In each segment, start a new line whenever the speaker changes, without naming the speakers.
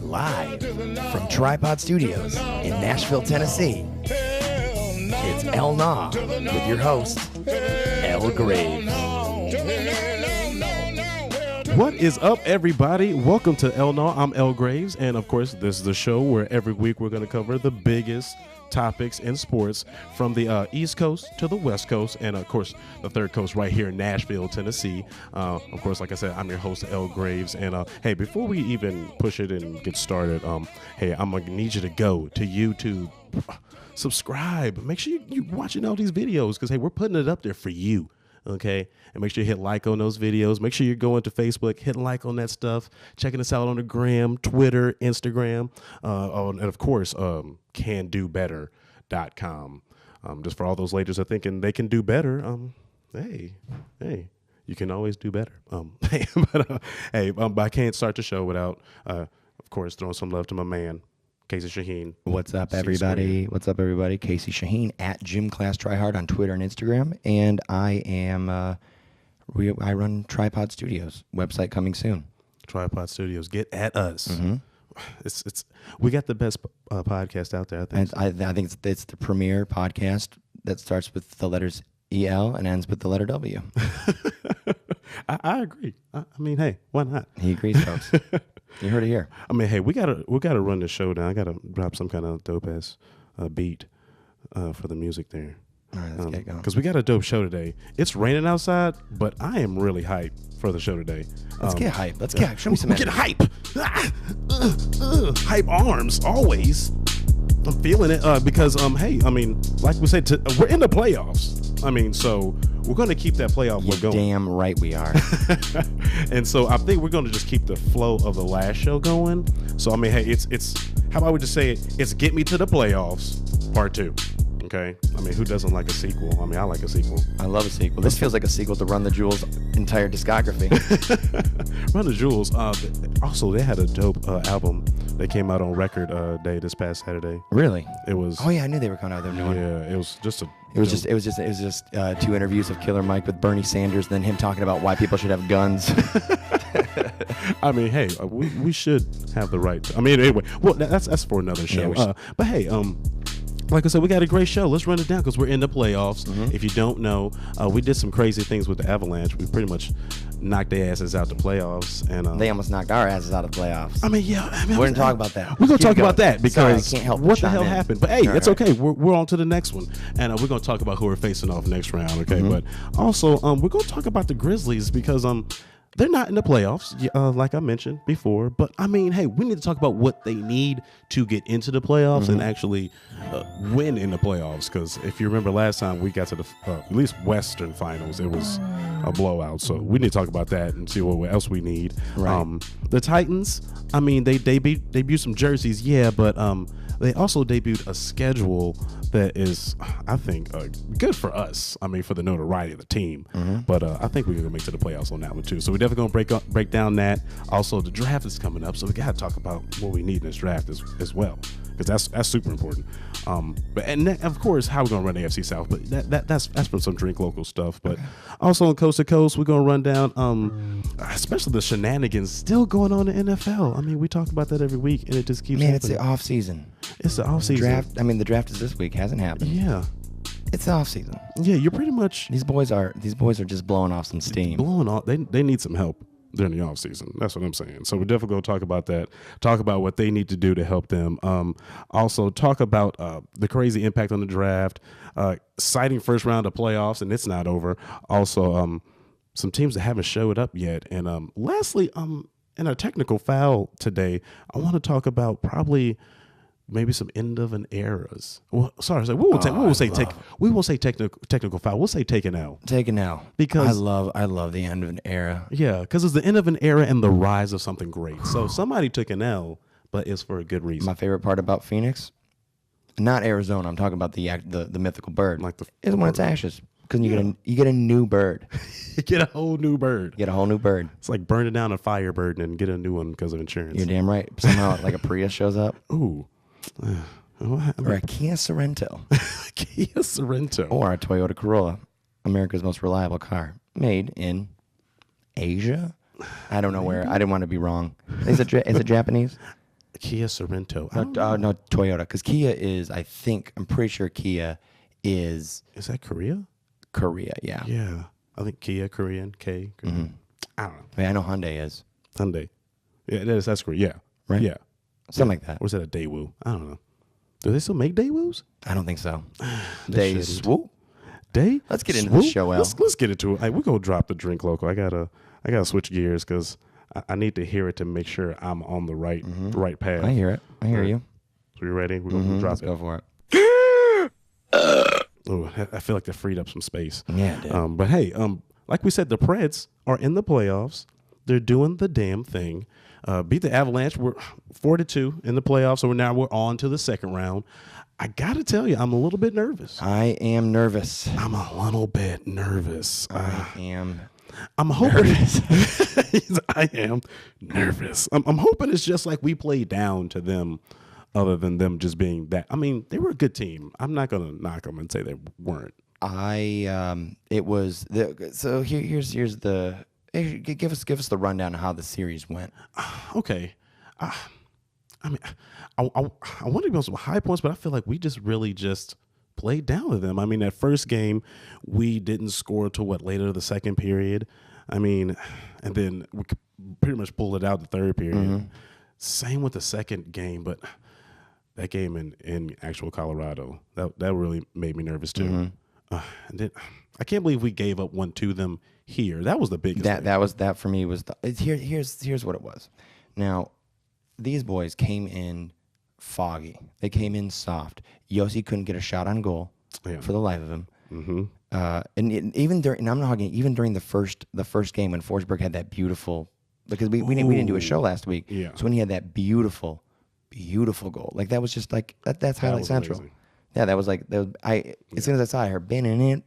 Live from Tripod Studios in Nashville, Tennessee, it's El Na with your host, El Graves.
What is up, everybody? Welcome to El Na. I'm El Graves, and of course, this is the show where every week we're going to cover the biggest topics in sports from the East Coast to the West Coast, and of course the third coast right here in Nashville, Tennessee. Of course, like I said, I'm your host, El Graves, and hey, before we even push it and get started, hey, I'm gonna need you to go to YouTube, subscribe, make sure you're watching all these videos, because hey, we're putting it up there for you. Okay, and make sure you hit like on those videos. Make sure you're going to Facebook, hitting like on that stuff, checking us out on the gram, Twitter, Instagram, and of course, candobetter.com. Just for all those ladies that are thinking they can do better, hey, you can always do better. But I can't start the show without, of course, throwing some love to my man, Casey Shaheen.
What's up, everybody? What's up, everybody? Casey Shaheen at Gym Class Try Hard on Twitter and Instagram, and I am I run Tripod Studios. Website coming soon.
Tripod Studios, get at us.
Mm-hmm.
It's we got the best podcast out there. I think.
And I think it's the premier podcast that starts with the letters EL and ends with the letter W.
I agree. I mean, hey, why not?
He agrees, folks. You heard it here.
I mean, hey, we gotta run the show down. I gotta drop some kind of dope ass beat for the music there.
All right, let's get going.
Because we got a dope show today. It's raining outside, but I am really hyped for the show today.
Let's get hype. Let's get hype. Show me some
energy. Get hype. Hype arms always. I'm feeling it because hey, I mean, like we said, we're in the playoffs. I mean, so we're going to keep that playoff
You're
going.
Damn right we are.
And so I think we're going to just keep the flow of the last show going. So I mean, hey, it's how about we just say it? It's Get Me to the Playoffs Part 2. Okay. I mean, who doesn't like a sequel? I mean, I like a sequel.
I love a sequel. This feels like a sequel to Run the Jewels' entire discography.
Run the Jewels. Also, they had a dope album that came out on Record Day this past Saturday.
Really?
It was.
Oh yeah, I knew they were coming out with their new one.
Yeah, it was just a.
It was just 2 interviews of Killer Mike with Bernie Sanders, then him talking about why people should have guns.
I mean, hey, we should have the right. I mean, anyway, well, that's for another show. Yeah, but hey, like I said, we got a great show. Let's run it down because we're in the playoffs. Mm-hmm. If you don't know, we did some crazy things with the Avalanche. We pretty much knocked their asses out the playoffs, and
they almost knocked our asses out of the playoffs.
I mean, yeah,
we're gonna talk about that.
We're gonna talk about that because
sorry, I can't help
what the hell happened. But hey, it's okay. We're on to the next one, and we're gonna talk about who we're facing off next round. Okay, but also we're gonna talk about the Grizzlies because they're not in the playoffs, like I mentioned before. But, I mean, hey, we need to talk about what they need to get into the playoffs and actually win in the playoffs. Because if you remember last time we got to the at least Western Finals, it was a blowout. So we need to talk about that and see what else we need.
Right.
The Titans, I mean, they debuted some jerseys, yeah, but they also debuted a schedule that is, I think, good for us. I mean, for the notoriety of the team. But I think we're going to make it to the playoffs on that one, too. So we're definitely going to break down that. Also, the draft is coming up, so we got to talk about what we need in this draft as well, because that's super important. And of course, how we're going to run the AFC South, but that's from some Drink Local stuff. But also on Coast to Coast, we're going to run down, especially the shenanigans still going on in the NFL. I mean, we talk about that every week, and it just keeps happening.
It's the off season.
It's the off season.
Draft. I mean, the draft is this week. Hasn't happened.
Yeah.
It's the off season.
Yeah, you're pretty much.
These boys are just blowing off some steam.
Blowing off. They need some help during the off season. That's what I'm saying. So we're definitely going to talk about that. Talk about what they need to do to help them. Also talk about the crazy impact on the draft. Citing first round of playoffs, and it's not over. Also, some teams that haven't showed up yet. And lastly, in our technical foul today, I want to talk about probably maybe some end of an eras. Well, sorry, we won't say technical foul. We'll say take an L.
Take an L.
Because
I love the end of an era.
Yeah, because it's the end of an era and the rise of something great. So somebody took an L, but it's for a good reason.
My favorite part about Phoenix, not Arizona. I'm talking about the mythical bird. Is when it's ashes. Because you get a new bird.
You get a whole new bird.
Get a whole new bird.
It's like burning down a Firebird and then get a new one because of insurance.
You're damn right. Somehow, like a Prius shows up.
Ooh.
Or a Kia Sorento.
Kia Sorento.
Or a Toyota Corolla, America's most reliable car, made in Asia. I don't know where. I didn't want to be wrong. Is it Japanese?
Kia Sorento.
No, Toyota. Because Kia is, I'm pretty sure Kia is.
Is that Korea?
Korea, yeah.
Yeah. I think Kia, Korean, K. Korean. I don't know.
I mean, I know Hyundai is.
Hyundai. Yeah, that's Korea. Yeah.
Right?
Yeah.
Something like that.
Or is that a Daewoo? I don't know. Do they still make Daewoos?
I don't think so.
They
They swoop.
Day?
Let's get into the
Swoop?
show, Al.
Let's get into it. Hey, we're gonna drop the drink local. I gotta switch gears because I need to hear it to make sure I'm on the right path.
I hear it. I hear you.
So you ready? We're gonna drop
Let's
it.
go for it.
Oh, I feel like they freed up some space.
Yeah, it did.
But hey, like we said, the Preds are in the playoffs. They're doing the damn thing. Beat the Avalanche. We're 4-2 in the playoffs, so we're on to the second round. I gotta tell you, I'm a little bit nervous.
I am nervous.
I'm a little bit nervous.
I'm
hoping. I am nervous. I'm hoping it's just like we played down to them, other than them just being that. I mean, they were a good team. I'm not gonna knock them and say they weren't.
It was so here's the give us the rundown of how the series went.
Okay. I mean, I want to be on some high points, but I feel like we just played down to them. I mean, that first game, we didn't score till later the second period. I mean, and then we pretty much pulled it out the third period. Same with the second game, but that game in actual Colorado, that really made me nervous too. And then I can't believe we gave up one to them here. That was the biggest thing.
That for me was here's what it was. Now, these boys came in foggy. They came in soft. Yossi couldn't get a shot on goal for the life of him. Even during, and I'm not hugging, even during the first game when Forsberg had that beautiful, because we didn't do a show last week.
Yeah.
So when he had that beautiful goal, like that was just like that's highlight central.
Amazing.
Yeah, that was like as soon as I saw it, I heard banning it.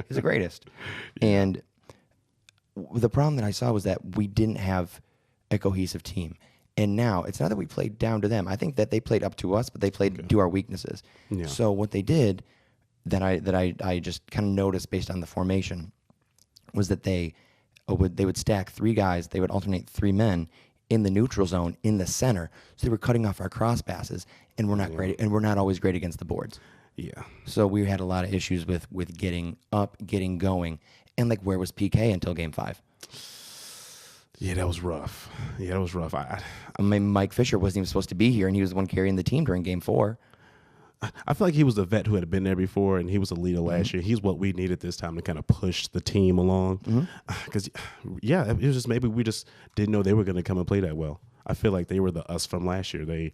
He's the greatest. And the problem that I saw was that we didn't have a cohesive team. And now it's not that we played down to them. I think that they played up to us, but they played to our weaknesses.
Yeah.
So what they did that I just kind of noticed based on the formation was that they would stack three guys. They would alternate three men in the neutral zone in the center. So they were cutting off our cross passes, and we're not great, and we're not always great against the boards.
Yeah.
So we had a lot of issues with getting up, getting going, and like where was PK until Game 5?
Yeah, that was rough. I
mean, Mike Fisher wasn't even supposed to be here, and he was the one carrying the team during Game 4.
I feel like he was the vet who had been there before, and he was a leader last year. He's what we needed this time to kind of push the team along. Because, it was just maybe we just didn't know they were going to come and play that well. I feel like they were the us from last year. They,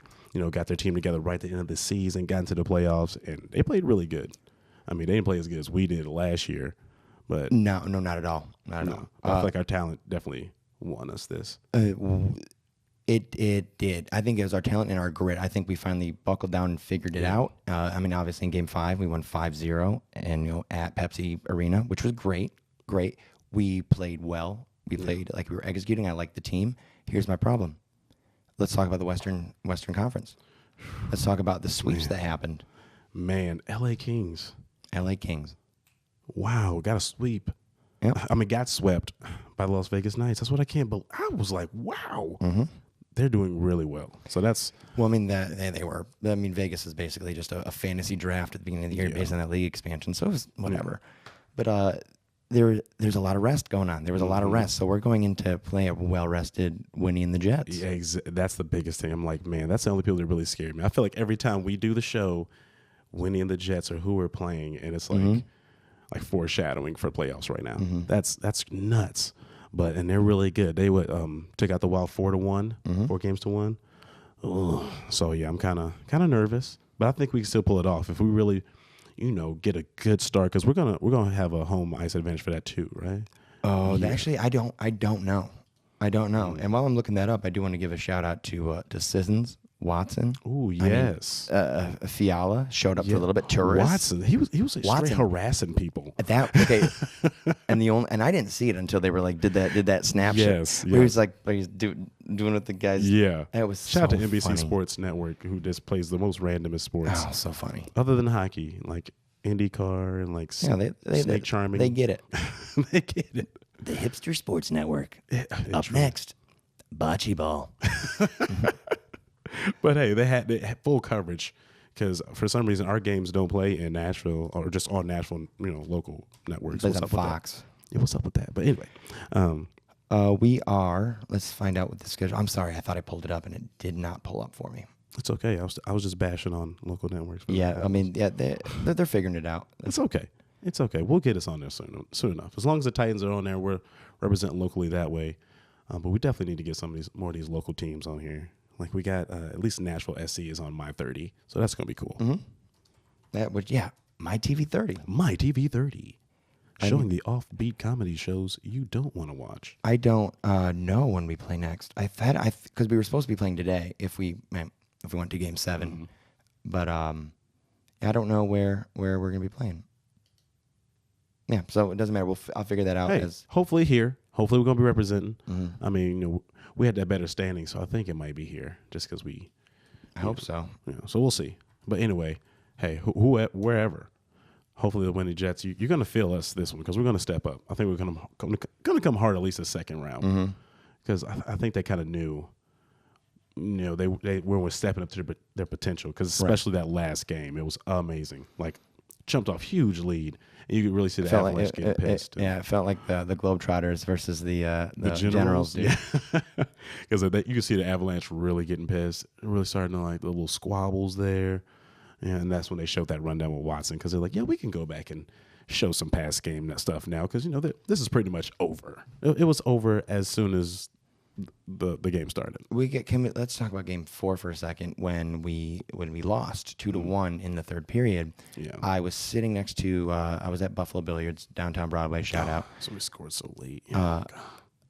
got their team together right at the end of the season, got into the playoffs, and they played really good. I mean, they didn't play as good as we did last year, but
no, not at all. Not at all.
I feel like our talent definitely won us this.
It did. I think it was our talent and our grit. I think we finally buckled down and figured it out. I mean, obviously in Game 5, we won 5-0 and at Pepsi Arena, which was great. We played well. We played like we were executing. I liked the team. Here's my problem. Let's talk about the Western Conference. Let's talk about the sweeps that happened.
Man, LA Kings. Wow, got a sweep.
Yep.
I mean, got swept by the Las Vegas Knights. That's what I can't believe. I was like, wow. They're doing really well. So that's...
Well, I mean, they were. I mean, Vegas is basically just a fantasy draft at the beginning of the year based on that league expansion. So it was whatever. But there's a lot of rest going on. There was a lot of rest. So we're going into play a well-rested Winnie and the Jets.
Yeah, that's the biggest thing. I'm like, man, that's the only people that really scare me. I feel like every time we do the show, Winnie and the Jets are who we're playing, and it's like foreshadowing for playoffs right now. That's nuts. And they're really good. They would took out the Wild 4-1, 4 games to 1. Ugh. So yeah, I'm kind of nervous, but I think we can still pull it off if we really, get a good start, because we're gonna have a home ice advantage for that too, right?
Oh, actually, I don't know. And while I'm looking that up, I do want to give a shout out to Sissons, Watson.
Oh yes.
Fiala showed up for a little bit. Tourist.
Watson. He was like straight harassing people.
And I didn't see it until they were like did that snapshot.
Yes.
Where he was like he's doing with the guys.
Yeah.
It was
shout out to NBC
funny.
Sports Network, who just plays the most randomest sports.
Oh, so funny.
Other than hockey, like IndyCar and like Snake Charming.
They get it.
They get it.
The Hipster Sports Network. Up next, bocce ball.
But hey, they had full coverage because for some reason our games don't play in Nashville or just on Nashville, local networks.
What's on Fox?
Yeah, what's up with that? But anyway,
we are. Let's find out what the schedule. I'm sorry, I thought I pulled it up and it did not pull up for me.
it's okay. I was just bashing on local networks.
Yeah, I mean, yeah, they're figuring it out.
It's okay. It's okay. We'll get us on there soon enough. As long as the Titans are on there, we're representing locally that way. But we definitely need to get more of these local teams on here. Like we got at least Nashville SC is on My 30, so that's gonna be cool.
Mm-hmm. That would My TV 30.
My TV 30, showing the offbeat comedy shows you don't want to watch.
I don't know when we play next. Because we were supposed to be playing today if we went to Game 7,
Mm-hmm.
but I don't know where we're gonna be playing. Yeah, so it doesn't matter. I'll figure that out.
Hey, hopefully here. Hopefully we're gonna be representing.
Mm-hmm.
I mean, we had that better standing, so I think it might be here, just because we.
I hope so.
So we'll see. But anyway, hey, wherever. Hopefully they'll win the Jets. You're gonna feel us this one because we're gonna step up. I think we're gonna come hard at least the second round because I think they kind of knew. They were stepping up to their potential because especially that last game, it was amazing. Like jumped off huge lead. And you could really see the Avalanche getting pissed.
It felt like the Globetrotters versus the Generals.
Yeah, because you can see the Avalanche really getting pissed, really starting to like the little squabbles there, and that's when they showed that rundown with Watson because they're like, yeah, we can go back and show some past game stuff now because this is pretty much over. It was over as soon as the game started.
Let's talk about Game 4 for a second. When we lost 2-1 in the third period, I was sitting next to I was at Buffalo Billiards downtown Broadway. Shout out!
So we scored so late.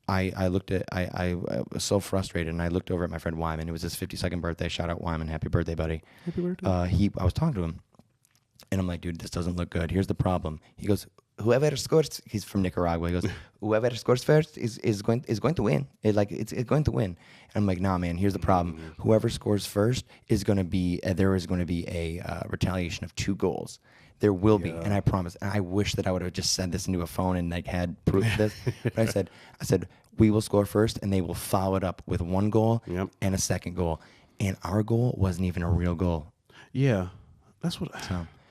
I looked at I was so frustrated, and I looked over at my friend Wyman. It was his 52nd birthday. Shout out Wyman! Happy birthday, buddy!
Happy birthday!
I was talking to him, and I'm like, dude, this doesn't look good. Here's the problem. He goes, whoever scores, he's from Nicaragua. He goes, whoever scores first is going to win. It's going to win. And I'm like, nah, man. Here's the problem. Whoever scores first is going to be there is going to be a retaliation of 2 goals. There will be, and I promise. And I wish that I would have just said this into a phone and had proof of this. But I said we will score first, and they will follow it up with 1 goal and a second goal. And our goal wasn't even a real goal.
Yeah, that's what.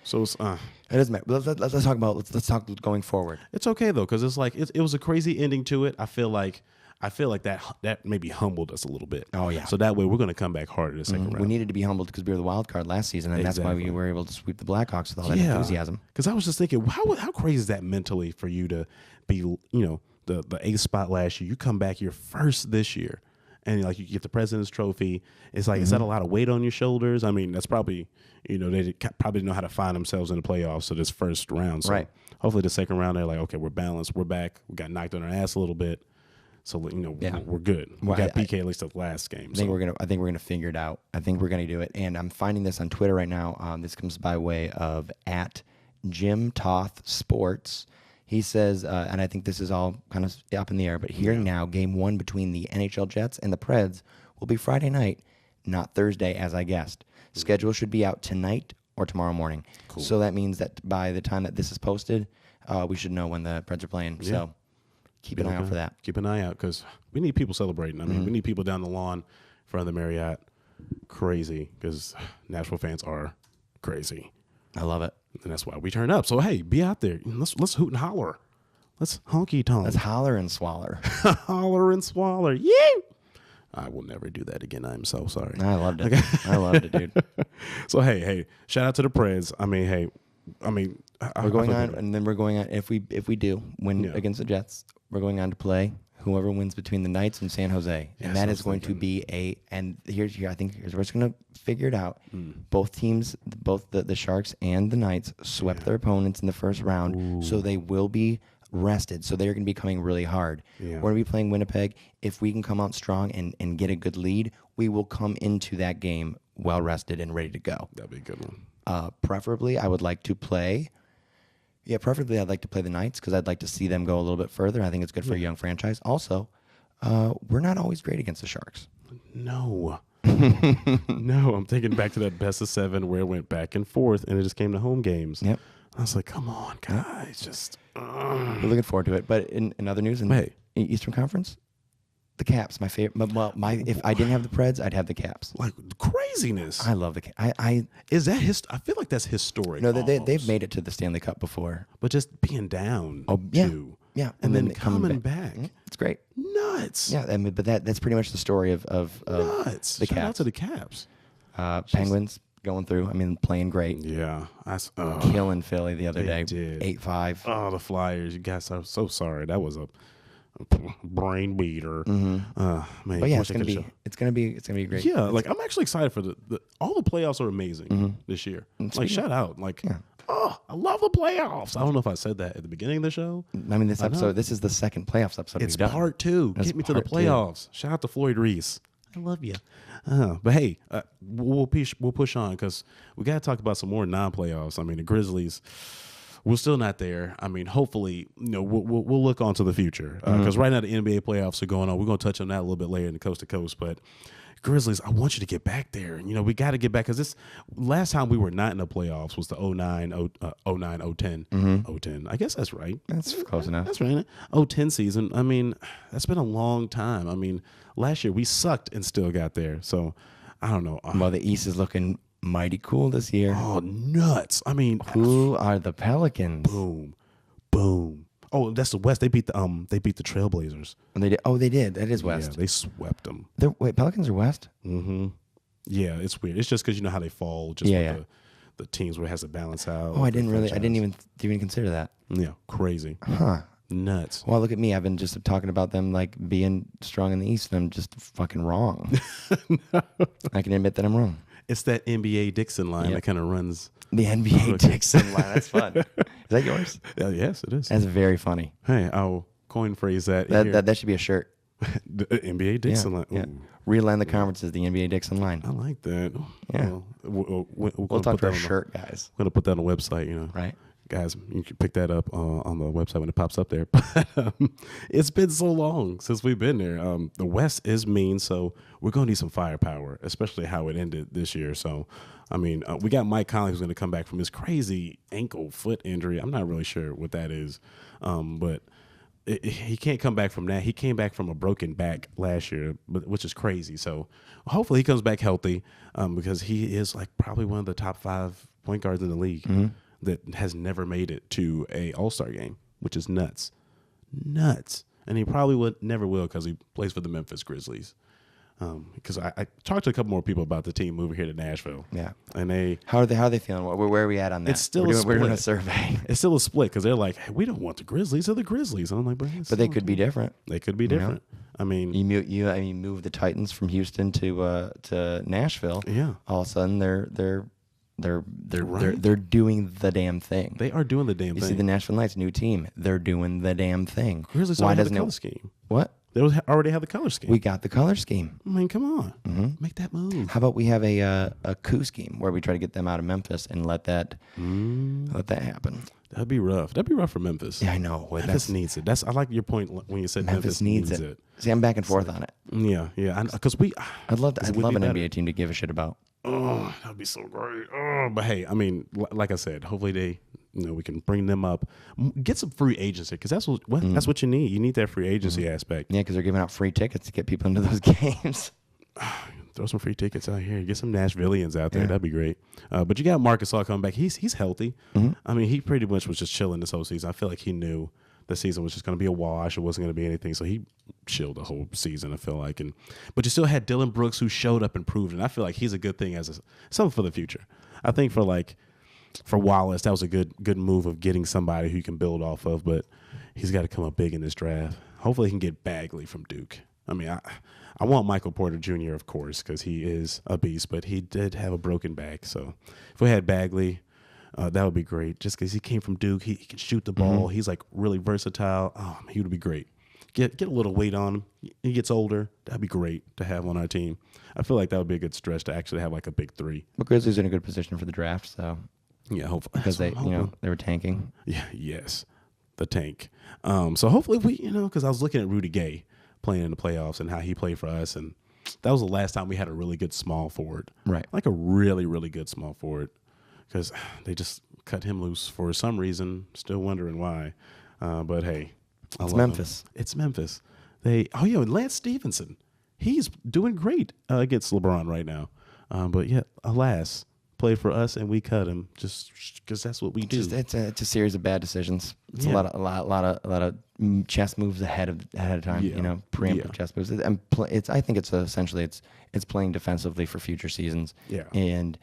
So it's
it doesn't matter. Let's talk about let's talk going forward.
It's okay though because it's like it was a crazy ending to it. I feel like that maybe humbled us a little bit.
Oh yeah.
So that way we're going to come back harder the second round.
We needed to be humbled because we were the wild card last season, and that's why we were able to sweep the Blackhawks with all that enthusiasm.
Because I was just thinking, how crazy is that mentally for you to be the 8th spot last year? You come back here first this year. And like you get the President's Trophy, it's like is that a lot of weight on your shoulders? I mean, that's probably they probably didn't know how to find themselves in the playoffs. So this first round, so hopefully the second round they're like, okay, we're balanced, we're back, we got knocked on our ass a little bit, so we're good. We got PK at least the last game.
I think we're gonna figure it out. I think we're gonna do it. And I'm finding this on Twitter right now. This comes by way of @JimTothSports. He says, and I think this is all kind of up in the air, but hearing now, Game 1 between the NHL Jets and the Preds will be Friday night, not Thursday, as I guessed. Schedule should be out tonight or tomorrow morning. Cool. So that means that by the time that this is posted, we should know when the Preds are playing. Yeah. So keep an eye out for that.
Keep an eye out because we need people celebrating. I mean, we need people down the lawn in front of the Marriott. Crazy because Nashville fans are crazy.
I love it.
And that's why we turn up. So, hey, be out there. Let's hoot and holler. Let's honky tonk.
Let's holler and swaller.
Holler and swaller. Yeah. I will never do that again. I'm so sorry.
I loved it. I loved it, dude.
So, hey, shout out to the Preds.
We're going on, and then we're going on. If we do win against the Jets, we're going on to play whoever wins between the Knights and San Jose, and that is going to be here's where it's going to figure it out. Both teams, both the Sharks and the Knights, swept their opponents in the first round, so they will be rested. So they're going to be coming really hard. Yeah. We're going to be playing Winnipeg. If we can come out strong and get a good lead, we will come into that game well rested and ready to go.
That'd be a good one.
Preferably, I would like to play. Yeah, preferably I'd like to play the Knights because I'd like to see them go a little bit further. I think it's good for a young franchise. Also, we're not always great against the Sharks.
No. No, I'm thinking back to that best of 7 where it went back and forth and it just came to home games.
Yep.
I was like, come on, guys, just.
We're looking forward to it. But in other news, in
Hey.
Eastern Conference, the Caps, my favorite. If I didn't have the Preds, I'd have the Caps.
Like craziness.
I love the Caps.
Is that I feel like that's historic.
No, they've made it to the Stanley Cup before.
But just being down.
Yeah.
Too.
Yeah,
And then coming back.
It's great.
Nuts.
Yeah, I mean, but that's pretty much the story of
Nuts.
the
Shout out
Caps.
to the Caps.
Penguins going through. I mean, playing great.
Yeah.
Killing Philly the other day.
did.
8-5.
Oh, the Flyers. You guys are so sorry. That was a brain beater.
Mm-hmm.
Man,
But yeah,
wish
it's gonna be great.
Yeah, like I'm actually excited for all the playoffs are amazing this year. Like shout out. Like I love the playoffs. I don't know if I said that at the beginning of the show.
I mean, this is the second playoffs episode
It's
we've done.
part 2.
That's
Get me to the
part 2.
playoffs. Shout out to Floyd Reese. I love you. But hey, we'll push on because we got to talk about some more non-playoffs. I mean, the Grizzlies, we're still not there. I mean, hopefully, we'll look on to the future because right now the NBA playoffs are going on. We're going to touch on that a little bit later in the Coast to Coast, but Grizzlies, I want you to get back there. We got to get back because this last time we were not in the playoffs was the 010. I guess that's right.
That's close enough.
That's right. 010 season. I mean, that's been a long time. I mean, last year we sucked and still got there. So I don't know.
Well, the East is looking mighty cool this year.
Oh, nuts. I mean,
who are the Pelicans?
Boom. Boom. Oh, that's the West. They beat the Trailblazers.
And they did. Oh, they did. That is West.
Yeah, they swept them.
Wait, Pelicans are West?
Mm-hmm. Yeah, it's weird. It's just because you know how they fall. Just with the teams where it has to balance out.
Oh, I didn't even consider that.
Yeah, crazy.
Huh.
Nuts.
Well, look at me. I've been just talking about them like being strong in the East, and I'm just fucking wrong. No. I can admit that I'm wrong.
It's that NBA Dixon line that kind of runs.
The NBA Dixon line. That's fun. Is that yours?
Yes, it is.
That's very funny.
Hey, I'll coin phrase that.
That should be a shirt.
The NBA Dixon line.
Yeah. Realign the conferences, the NBA Dixon line.
I like that.
Yeah.
We'll
talk to our shirt guys.
We're going to put that on the website,
Right.
Guys, you can pick that up on the website when it pops up there. But it's been so long since we've been there. The West is mean, so we're going to need some firepower, especially how it ended this year. So, I mean, we got Mike Conley who's going to come back from his crazy foot injury. I'm not really sure what that is, but he can't come back from that. He came back from a broken back last year, which is crazy. So hopefully he comes back healthy because he is like probably one of the top 5 point guards in the league. Mm-hmm. That has never made it to a All-Star game, which is nuts. And he probably never will because he plays for the Memphis Grizzlies. Because I talked to a couple more people about the team moving here to Nashville. Yeah. And
how are they feeling? Where are we at on that?
It's still
we're doing a survey.
It's still a split because they're like, hey, we don't want the Grizzlies. They're the Grizzlies. And I'm like,
but they could be different.
They could be different. I mean,
you move the Titans from Houston to Nashville.
Yeah.
All of a sudden they're doing the damn thing.
They are doing the damn thing.
You see the Nashville Knights, new team. They're doing the damn thing.
Grizzlies already have the color scheme.
What?
They already have the color scheme.
We got the color scheme.
I mean, come on. Make that move.
How about we have a coup scheme where we try to get them out of Memphis and let that happen?
That'd be rough. That'd be rough for Memphis.
Yeah, I know.
Memphis needs it. I like your point when you said Memphis needs it.
See, I'm back and forth on it.
Yeah. Because
I'd love an NBA team to give a shit about.
Oh, that'd be so great. Oh, but hey, I mean, like I said, hopefully we can bring them up, get some free agency because that's what you need. You need that free agency aspect.
Yeah, because they're giving out free tickets to get people into those games.
Throw some free tickets out here. Get some Nashvillians out there. Yeah. That'd be great. But you got Marcus All coming back. He's healthy. Mm-hmm. I mean, he pretty much was just chilling this whole season. I feel like he knew the season was just going to be a wash. It wasn't going to be anything. So he chilled the whole season, I feel like. But you still had Dylan Brooks who showed up and proved it. And I feel like he's a good thing something for the future. I think for Wallace, that was a good move of getting somebody who you can build off of. But he's got to come up big in this draft. Hopefully he can get Bagley from Duke. I mean, I want Michael Porter Jr., of course, because he is a beast. But he did have a broken back. So if we had Bagley, that would be great. Just because he came from Duke, he can shoot the ball. Mm-hmm. He's like really versatile. He would be great. Get a little weight on him. He gets older. That'd be great to have on our team. I feel like that would be a good stretch to actually have like a big 3.
But Grizzlies in a good position for the draft, so
yeah, hopefully
because they were tanking.
Yeah, yes, the tank. So hopefully because I was looking at Rudy Gay playing in the playoffs and how he played for us, and that was the last time we had a really good small forward,
right?
Like a really really good small forward. Because they just cut him loose for some reason. Still wondering why. But hey,
It's Memphis.
It's Memphis. Lance Stevenson. He's doing great against LeBron right now. But yeah, alas, played for us and we cut him just because that's what we do.
It's a series of bad decisions. It's a lot of chess moves ahead of time.
Yeah.
Preemptive chess moves. I think it's essentially it's playing defensively for future seasons.
Yeah.
And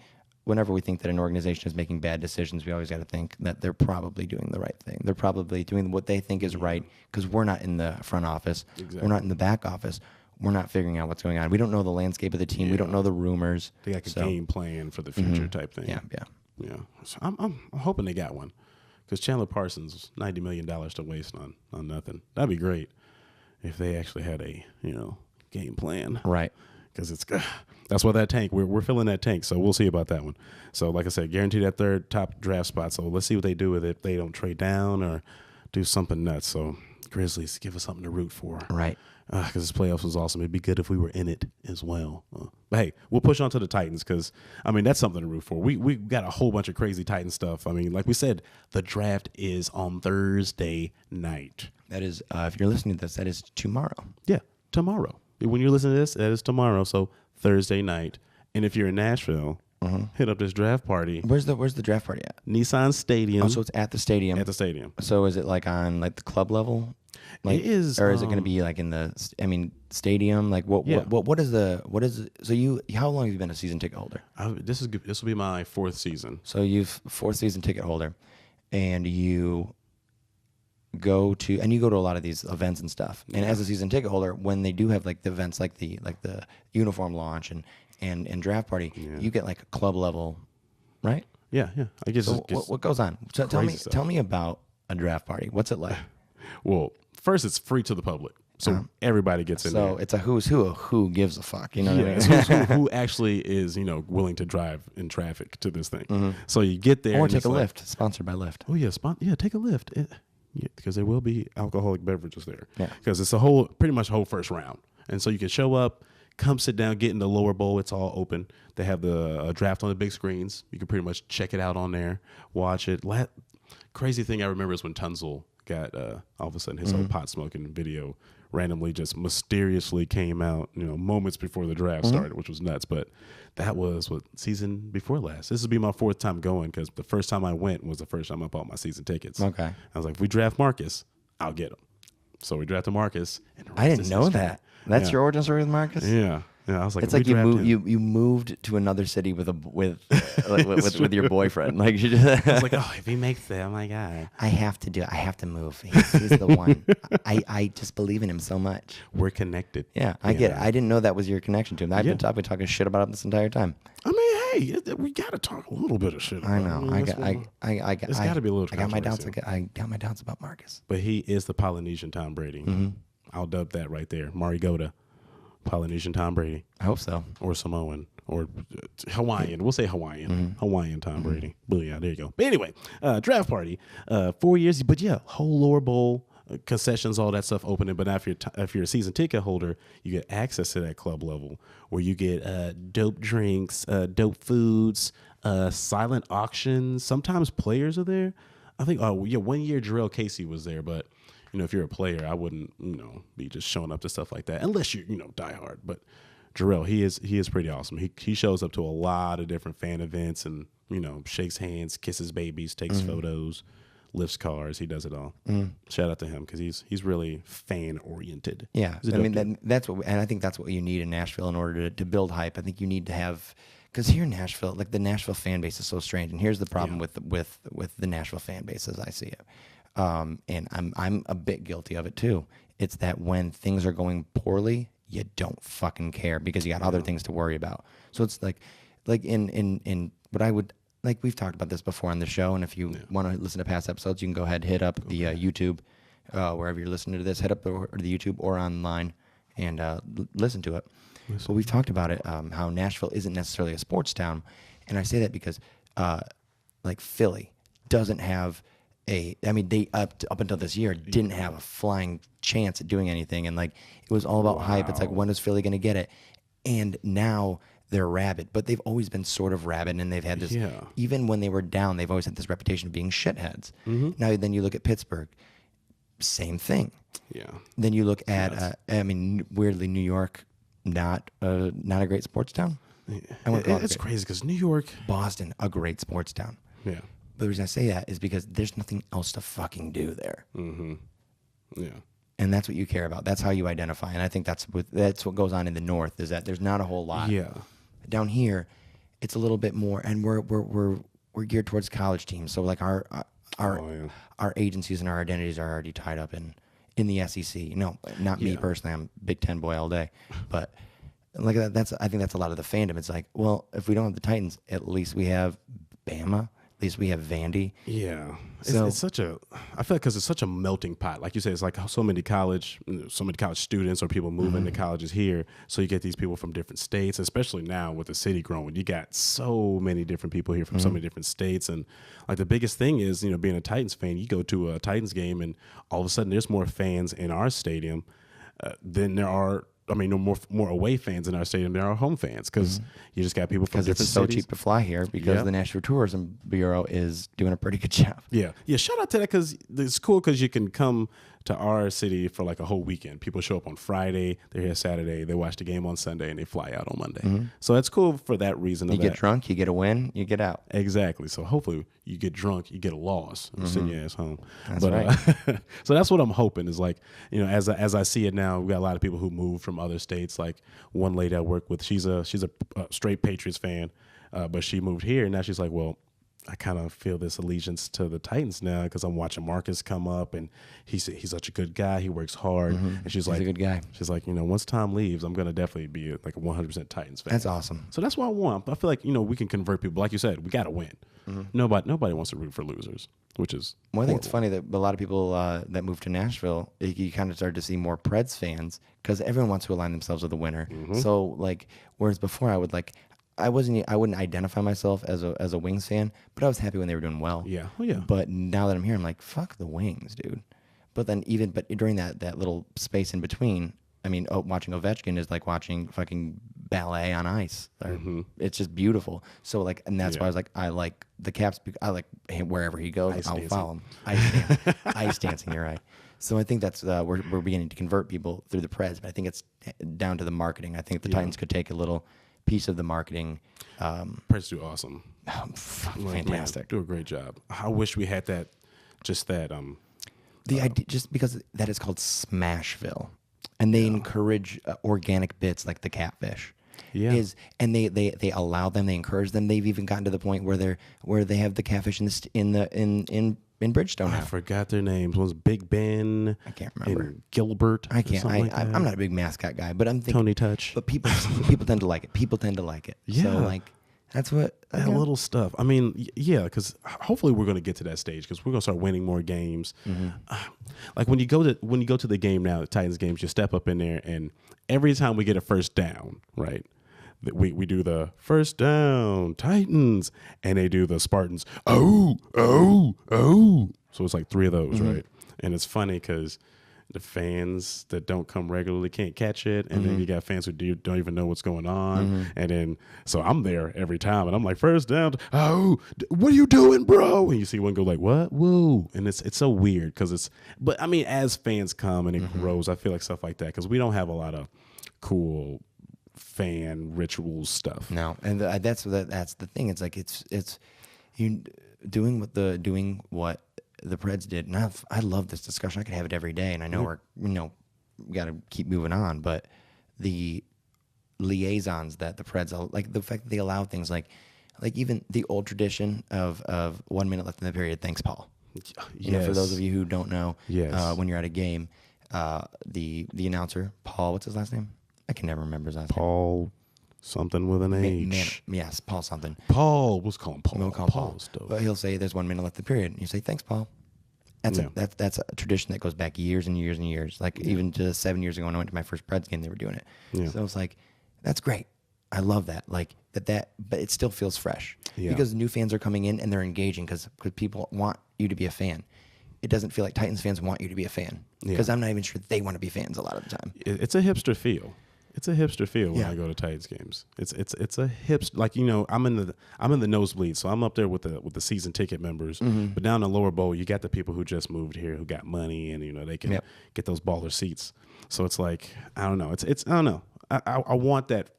whenever we think that an organization is making bad decisions, we always got to think that they're probably doing the right thing. They're probably doing what they think is right because we're not in the front office.
Exactly.
We're not in the back office. We're not figuring out what's going on. We don't know the landscape of the team. We don't know the rumors.
They got a game plan for the future type thing.
Yeah.
So I'm hoping they got one because Chandler Parsons, $90 million to waste on nothing. That'd be great if they actually had a game plan.
Right.
Because that's what that tank. We're filling that tank, so we'll see about that one. So like I said, guarantee that third top draft spot. So let's see what they do with it. If they don't trade down or do something nuts. So Grizzlies, give us something to root for.
Right.
Because this playoffs was awesome. It'd be good if we were in it as well. But hey, we'll push on to the Titans because, that's something to root for. We got a whole bunch of crazy Titan stuff. Like we said, the draft is on Thursday night.
That is, if you're listening to this, that is tomorrow.
Yeah, tomorrow. When you're listening to this, that is tomorrow. So Thursday night. And if you're in Nashville, hit up this draft party.
Where's the draft party at?
Nissan Stadium.
Oh, so it's at the stadium.
At the stadium.
So is it like on like the club level? Like,
it is,
or is it going to be like in the stadium? Like what is so how long have you been a season ticket holder?
This will be my fourth season.
So you've fourth season ticket holder, and you go to a lot of these events and stuff. And as a season ticket holder, when they do have like the events like the uniform launch and draft party, you get like a club level, right?
Yeah. I guess.
So what goes on? So tell me about a draft party. What's it like?
Well, first it's free to the public, so everybody gets in there.
So it's a who's who of who gives a fuck, you know what I mean?
So who actually is willing to drive in traffic to this thing. So you get there
or take a Lyft, sponsored by Lyft.
Oh yeah, take a Lyft. Because there will be alcoholic beverages there.
Yeah.
Because it's pretty much the whole first round. And so you can show up, come sit down, get in the lower bowl. It's all open. They have the draft on the big screens. You can pretty much check it out on there, watch it. Crazy thing I remember is when Tunzel got all of a sudden his whole pot smoking video randomly just mysteriously came out, moments before the draft started, which was nuts. But that was season before last. This will be my fourth time going because the first time I went was the first time I bought my season tickets.
Okay.
I was like, if we draft Marcus, I'll get him. So we drafted Marcus. And
I didn't know that. That's your origin story with Marcus?
Yeah. I was like,
it's like you moved to another city with your boyfriend. Like
I was like, if he makes that, I'm like,
I have to move. He's the one. I just believe in him so much.
We're connected.
Yeah, I get it. I didn't know that was your connection to him. I've been talking shit about him this entire time.
Hey, we got to talk a little bit of shit about
I know.
It's got to be a little.
I got my doubts. I got my doubts about Marcus.
But he is the Polynesian Tom Brady. I'll dub that right there. Marigoda. Polynesian Tom Brady.
I hope so.
Or Samoan. Or Hawaiian. We'll say Hawaiian. Hawaiian Tom Brady. Booyah, there you go. But anyway, draft party. 4 years. But yeah, whole lower bowl, concessions, all that stuff opening. But now if you're a season ticket holder, you get access to that club level where you get dope drinks, dope foods, silent auctions. Sometimes players are there. I think, 1 year Jarrell Casey was there, but if you're a player, I wouldn't, be just showing up to stuff like that unless you're, die hard. But Jarrell, he is pretty awesome. He shows up to a lot of different fan events and, shakes hands, kisses babies, takes photos, lifts cars. He does it all. Shout out to him because he's really fan oriented.
Yeah, I mean I think that's what you need in Nashville in order to build hype. I think you need to have. Because here in Nashville, like the Nashville fan base is so strange, and here's the problem with the Nashville fan base as I see it. And I'm a bit guilty of it too. It's that when things are going poorly, you don't fucking care because you got other things to worry about. So it's like in what I would like. We've talked about this before on the show, and if you want to listen to past episodes, you can go ahead, hit up the YouTube, wherever you're listening to this. Head up to the YouTube or online and listen to it. But we've talked about it, how Nashville isn't necessarily a sports town, and I say that because like Philly doesn't have. They up until this year didn't have a flying chance at doing anything, and like it was all about hype. It's like, when is Philly going to get it? And now they're rabid, but they've always been sort of rabid, and they've had this.
Yeah.
Even when they were down, they've always had this reputation of being shitheads. Now, then you look at Pittsburgh, same thing.
Yeah.
Then you look at, weirdly, New York, not a great sports town.
It's crazy because New York,
Boston, a great sports town.
yeah,
But the reason I say that is because there's nothing else to fucking do there.
yeah,
And that's what you care about. That's how you identify. And I think that's what goes on in the North, is that there's not a whole lot.
yeah,
Down here, it's a little bit more, and we're geared towards college teams. So like our agencies and our identities are already tied up in the SEC. No, not me personally. I'm Big Ten boy all day, but like I think that's a lot of the fandom. It's like, well, if we don't have the Titans, at least we have Bama. At least we have Vandy.
yeah.
So
it's such a. I feel like because it's such a melting pot. Like you said, it's like so many college students or people moving to colleges here. So you get these people from different states, especially now with the city growing. You got so many different people here from so many different states, and like the biggest thing is, being a Titans fan, you go to a Titans game, and all of a sudden there's more fans in our stadium than there are. I mean, no more away fans in our stadium than our home fans, because you just got people from different
it's so
cities.
cheap to fly here because the National Tourism Bureau is doing a pretty good job.
Yeah. Shout out to that, because it's cool because you can come to our city for like a whole weekend. People show up on Friday, they're here Saturday, they watch the game on Sunday, and they fly out on Monday. So that's cool for that reason.
You get drunk, you get a win, you get out.
Exactly. So hopefully you get drunk, you get a loss, and send your ass home.
That's right.
So that's what I'm hoping is, like, as I see it now, we got a lot of people who moved from other states. Like one lady I work with, she's a straight Patriots fan, but she moved here, and now she's like, well, I kind of feel this allegiance to the Titans now because I'm watching Marcus come up, and he's such a good guy. He works hard, and she's like,
he's a good guy.
She's like, once Tom leaves, I'm gonna definitely be like a 100% Titans fan.
That's awesome.
So that's what I want. I feel like we can convert people. Like you said, we got to win. Nobody wants to root for losers, which is
Well, I think it's funny that a lot of people that moved to Nashville, you kind of started to see more Preds fans because everyone wants to align themselves with the winner. So like, whereas before I wouldn't identify myself as a Wings fan, but I was happy when they were doing well.
Yeah. Oh, yeah.
But now that I'm here, I'm like, fuck the Wings, dude. But then during that little space in between, I mean, watching Ovechkin is like watching fucking ballet on ice. It's just beautiful. So like, and that's why I was like, I like the Caps. I like wherever he goes, I'll follow him. Ice dancing. You're right. So I think that's we're beginning to convert people through the Preds, but I think it's down to the marketing. I think the Titans could take a little piece of the marketing.
Preds do awesome.
Fantastic.
Do a great job. I wish we had that.
The idea, just because that is called Smashville, and they encourage organic bits like the catfish.
Yeah.
And they allow them, they encourage them. They've even gotten to the point where they have the catfish in Bridgestone.
I forgot their names. One was Big Ben.
I can't remember.
And Gilbert.
I can't. I'm not a big mascot guy, but I'm thinking
Tony Touch.
But people tend to like it. People tend to like it.
Yeah.
So like that's what
that little stuff. I mean, yeah, because hopefully we're going to get to that stage because we're going to start winning more games. Like when you go to the game now, the Titans games, you step up in there, and every time we get a first down, right? We do the first down Titans, and they do the Spartans. Oh. So it's like 3 of those, right? And it's funny because the fans that don't come regularly can't catch it, and then you got fans who don't even know what's going on, and then so I'm there every time, and I'm like, first down. Oh, what are you doing, bro? And you see one go like, what? Whoa! And it's so weird because but I mean, as fans come and it grows, I feel like stuff like that because we don't have a lot of cool fan ritual stuff.
No, and that's the thing. It's like it's you doing what the Preds did. And I love this discussion. I could have it every day, and I know we got to keep moving on. But the liaisons that the Preds, like the fact that they allow things like even the old tradition of 1 minute left in the period. Thanks, Paul. For those of you who don't know, when you're at a game, the announcer, Paul, what's his last name? I can never remember his last name.
Paul something with an H.
Yes, Paul something.
Paul. Let's call him Paul.
We'll call him Paul. But he'll say, "There's 1 minute left in the period." And you say, "Thanks, Paul." That's a tradition that goes back years and years and years. Like even to 7 years ago when I went to my first Preds game, they were doing it. Yeah. So it's like, that's great. I love that. Like that, but it still feels fresh because new fans are coming in and they're engaging because people want you to be a fan. It doesn't feel like Titans fans want you to be a fan because I'm not even sure they want to be fans a lot of the time.
It's a hipster feel. It's a hipster feel when I go to Titans games. It's a hipster, like, you know, I'm in the nosebleed, so I'm up there with the season ticket members. But down the lower bowl, you got the people who just moved here, who got money, and you know they can get those baller seats. So it's like, I don't know. It's I don't know. I want that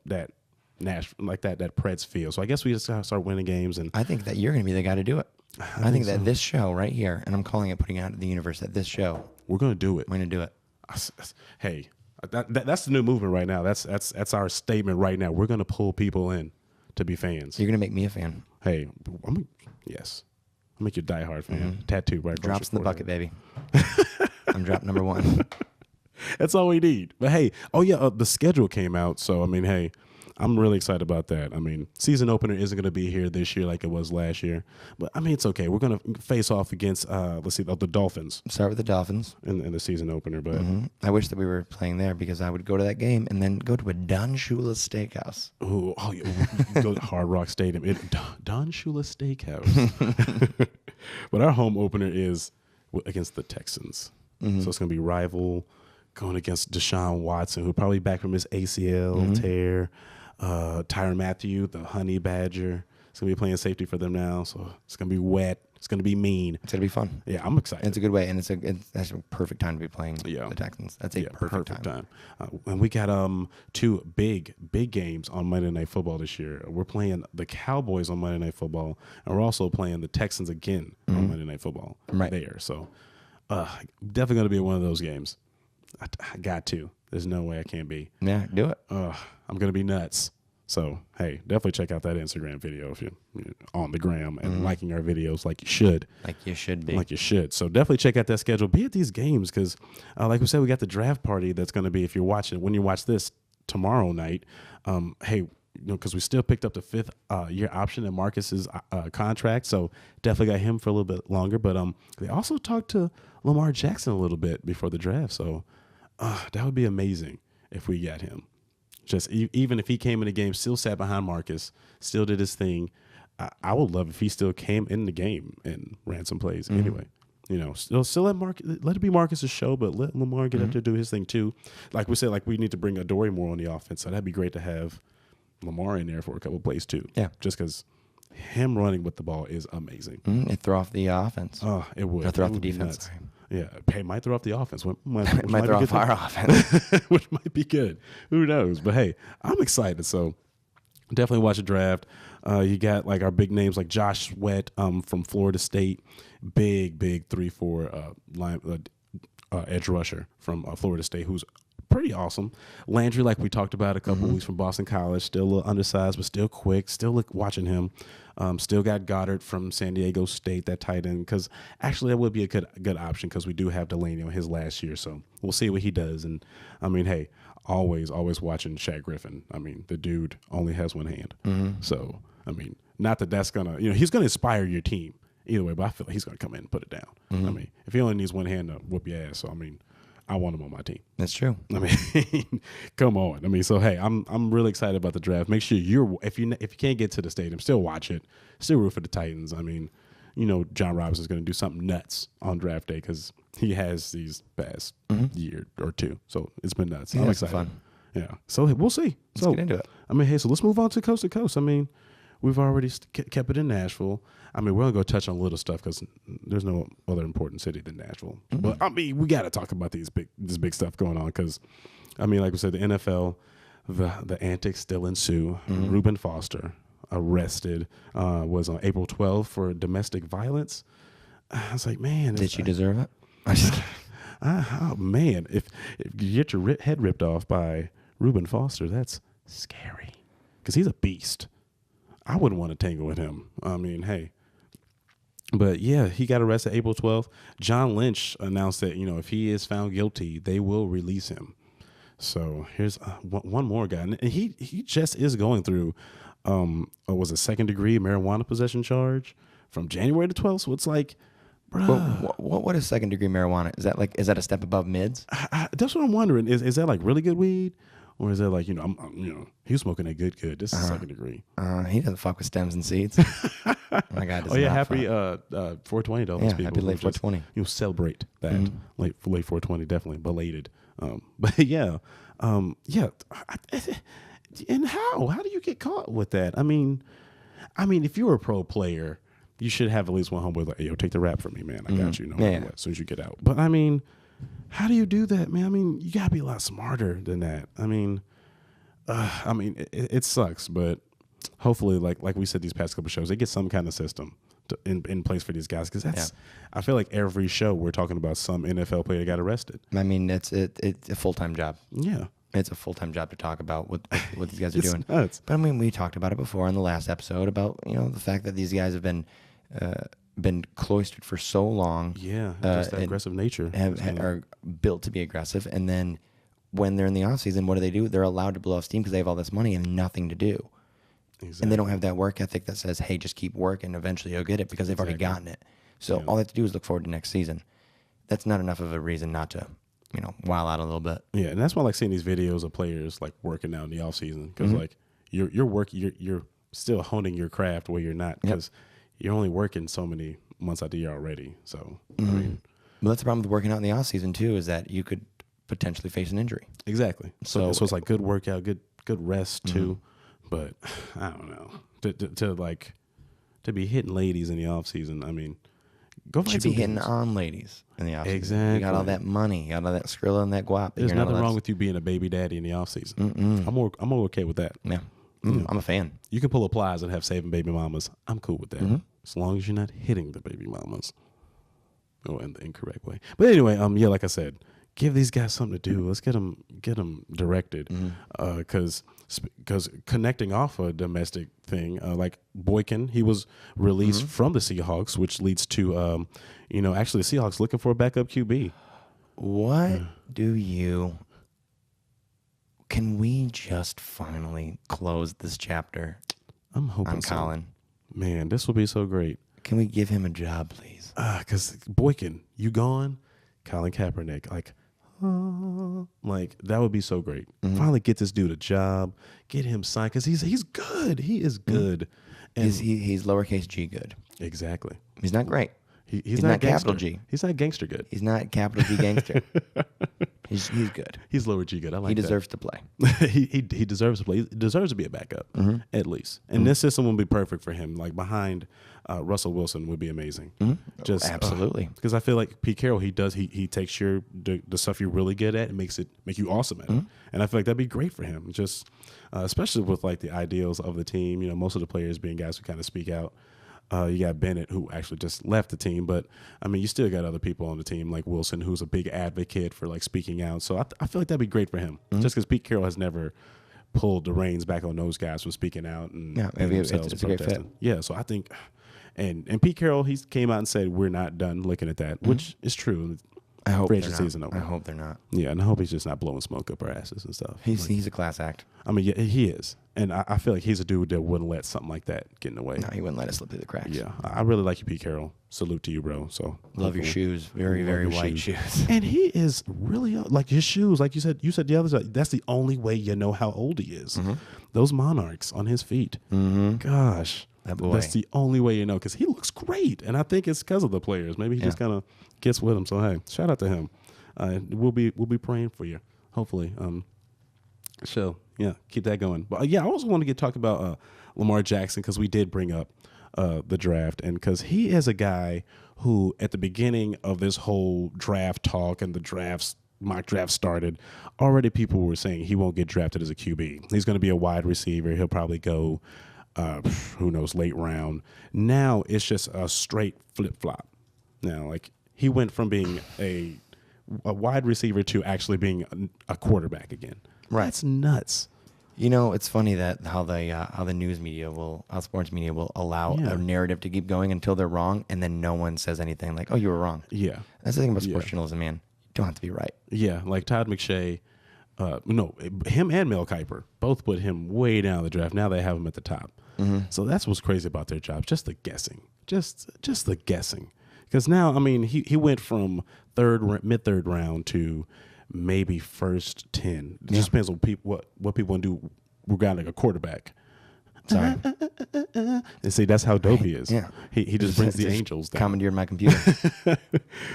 Nashville, like that Preds feel. So I guess we just gotta start winning games. And
I think that you're going to be the guy to do it. I think that this show right here, and I'm calling it, putting it out in the universe, that this show,
we're going to do it.
we're going to do it.
Hey, that's the new movement right now. That's our statement right now. We're going to pull people in to be fans.
You're going to make me a fan.
Hey, yes. I'll make you a diehard fan. Tattoo right across
Drops in
your
the bucket,
forehead.
baby. I'm drop number 1.
That's all we need. But hey, the schedule came out. So, I mean, hey, I'm really excited about that. I mean, season opener isn't going to be here this year like it was last year. But, I mean, it's okay. We're going to face off against, the Dolphins.
Start with the Dolphins.
In the season opener. But
I wish that we were playing there because I would go to that game and then go to a Don Shula steakhouse.
Go to Hard Rock Stadium. Don Shula Steakhouse. But our home opener is against the Texans. So it's going to be rival going against Deshaun Watson, who probably back from his ACL tear. Tyrann Mathieu, the Honey Badger. It's going to be playing safety for them now. So it's going to be wet. It's going to be mean.
It's going to be fun.
Yeah, I'm excited.
And it's a good way, and that's a perfect time to be playing the Texans. That's a perfect time.
And we got 2 big games on Monday Night Football this year. We're playing the Cowboys on Monday Night Football, and we're also playing the Texans again on Monday Night Football there. So definitely going to be one of those games. I got to. There's no way I can't be.
Yeah, do it.
I'm going to be nuts. So, hey, definitely check out that Instagram video if you're on the gram and liking our videos like you should.
Like you should be.
Like you should. So definitely check out that schedule. Be at these games because, like we said, we got the draft party that's going to be, if you're watching, when you watch this tomorrow night, hey, because we still picked up the 5th year option in Marcus's contract. So definitely got him for a little bit longer. But they also talked to Lamar Jackson a little bit before the draft. So that would be amazing if we got him. Just even if he came in the game, still sat behind Marcus, still did his thing. I would love if he still came in the game and ran some plays anyway. You know, still let it be Marcus's show, but let Lamar get up there do his thing too. Like we said, like we need to bring Adoree more on the offense, so that'd be great to have Lamar in there for a couple of plays too.
Yeah,
just because him running with the ball is amazing.
It throw off the offense.
Oh, it would.
Or throw off the defense.
Yeah, it might throw off the offense.
Might throw off our offense.
Which might be good. Who knows? But, hey, I'm excited. So, definitely watch the draft. You got, like, our big names like Josh Sweat from Florida State. Big 3-4 edge rusher from Florida State who's pretty awesome. Landry, like we talked about a couple weeks from Boston College, still a little undersized, but still quick. Still watching him. Still got Goddard from San Diego State, that tight end, because actually that would be a good option because we do have Delaney on his last year. So we'll see what he does. And, I mean, hey, always watching Shaq Griffin. I mean, the dude only has one hand. So, I mean, not that that's going to, he's going to inspire your team either way, but I feel like he's going to come in and put it down. I mean, if he only needs one hand to whoop your ass, so, I mean, I want him on my team.
That's true.
I mean, come on. I mean, so hey, I'm really excited about the draft. Make sure if you can't get to the stadium, still watch it. Still root for the Titans. I mean, John Robinson's going to do something nuts on draft day because he has these past year or two. So it's been nuts. I'm excited.
Fun.
Yeah. So we'll see.
Let's get into it.
I mean, hey, so let's move on to coast to coast. I mean, we've already kept it in Nashville. I mean, we're going to go touch on a little stuff because there's no other important city than Nashville. But, I mean, we got to talk about this big stuff going on because, I mean, like we said, the NFL, the antics still ensue. Reuben Foster arrested, was on April 12th for domestic violence. I was like, man.
Did she deserve it? I just
oh, man. If you get your head ripped off by Reuben Foster, that's scary because he's a beast. I wouldn't want to tangle with him. I mean, hey. But, yeah, he got arrested April 12th. John Lynch announced that, if he is found guilty, they will release him. So here's one more guy. And he just is going through, was a second-degree marijuana possession charge from January to 12th. So it's like, bro.
What is second-degree marijuana? Is that a step above mids?
That's what I'm wondering. Is that like really good weed? Or is that like, he was smoking that good. This is second degree.
He doesn't fuck with stems and seeds. My God does
happy 420 to all those people.
Happy late 420.
Celebrate that. Late 420, definitely. Belated. But yeah, yeah. And how do you get caught with that? I mean, if you're a pro player, you should have at least one homeboy like, hey, yo, take the rap from me, man. I got you. No matter what, as soon as you get out. But I mean, how do you do that, man? I mean, you gotta be a lot smarter than that. I mean, it sucks, but hopefully, like we said, these past couple of shows, they get some kind of system in place for these guys, because that's. I feel like every show we're talking about some NFL player that got arrested.
I mean, it's a full-time job.
Yeah.
It's a full-time job to talk about what these guys are doing.
Nuts.
But I mean, we talked about it before in the last episode about the fact that these guys have been cloistered for so long.
Yeah, just that aggressive nature.
Are built to be aggressive, and then when they're in the off season, what do? They're allowed to blow off steam because they have all this money and nothing to do. Exactly. And they don't have that work ethic that says, "Hey, just keep working. Eventually, you'll get it," because they've already gotten it. So all they have to do is look forward to next season. That's not enough of a reason not to, while out a little bit.
Yeah, and that's why I like seeing these videos of players like working out in the off season, because like you're still honing your craft where you're not, because you're only working so many months out the year already. So I mean,
but that's the problem with working out in the off season too, is that you could potentially face an injury.
Exactly. So it's like good workout, good rest too. But I don't know, to be hitting ladies in the off season. I mean, go find some
hitting on ladies in the off season.
Exactly.
You got all that money, you got all that Skrilla and that guap.
There's nothing wrong with you being a baby daddy in the off season. I'm more okay with that.
Yeah. I'm a fan.
You can pull a plies and have saving baby mamas. I'm cool with that, as long as you're not hitting the baby mamas. Oh, in the incorrect way. But anyway, like I said, give these guys something to do. Let's get them directed, because connecting off a domestic thing, like Boykin, he was released from the Seahawks, which leads to actually the Seahawks looking for a backup QB.
What can we just finally close this chapter?
I'm hoping
on Colin.
Man, this will be so great.
Can we give him a job, please?
Because Boykin, you gone? Colin Kaepernick, like that would be so great. Finally get this dude a job, get him signed, because he's good. He is good. And
he's lowercase g good.
Exactly.
He's not great.
He's
not
gangster.
capital G.
He's not gangster good.
He's not capital G gangster. He's good.
He's lower G good. I like
he
that.
deserves to play.
he deserves to play. He deserves to be a backup, at least. And this system will be perfect for him. Like behind Russell Wilson would be amazing. Just
absolutely.
Because I feel like Pete Carroll, he takes the stuff you're really good at and make you awesome at it. And I feel like that'd be great for him. Just especially with like the ideals of the team. Most of the players being guys who kind of speak out. You got Bennett, who actually just left the team, but I mean, you still got other people on the team like Wilson, who's a big advocate for like speaking out. So I feel like that'd be great for him, just because Pete Carroll has never pulled the reins back on those guys from speaking out and
maybe it's a great fit.
Yeah, so I think, and Pete Carroll, he came out and said we're not done looking at that, which is true.
I hope they're
season
not.
over.
I hope they're not.
Yeah, and I hope he's just not blowing smoke up our asses and stuff.
He's a class act.
I mean, yeah, he is. And I feel like he's a dude that wouldn't let something like that get in the way.
No, he wouldn't let it slip through the cracks.
Yeah, I really like you, Pete Carroll. Salute to you, bro. So
love your shoes. Very, very white shoes.
And he is really like his shoes. Like you said the other side. That's the only way you know how old he is. Those monarchs on his feet. Gosh,
that boy.
That's the only way you know, because he looks great. And I think it's because of the players. Maybe he just kind of gets with them. So hey, shout out to him. We'll be praying for you. Hopefully. So yeah, keep that going. But I also want to talk about Lamar Jackson, because we did bring up the draft, and because he is a guy who at the beginning of this whole draft talk and the mock draft started, already people were saying he won't get drafted as a QB. He's going to be a wide receiver. He'll probably go, who knows, late round. Now it's just a straight flip flop. Now, like, he went from being a wide receiver to actually being a quarterback again.
Right.
That's nuts.
It's funny that how the news media how sports media will allow a narrative to keep going until they're wrong, and then no one says anything like, "Oh, you were wrong."
Yeah,
that's the thing about sports journalism, man. You don't have to be right.
Yeah, like Todd McShay, him and Mel Kiper both put him way down the draft. Now they have him at the top. So that's what's crazy about their jobs. Just the guessing, just the guessing. Because now, I mean, he went from mid third round to maybe first 10. It just depends on what people want to do regarding a quarterback.
Sorry.
And see, that's how dope he is.
Yeah.
He just brings the angels down.
Commandeered my computer.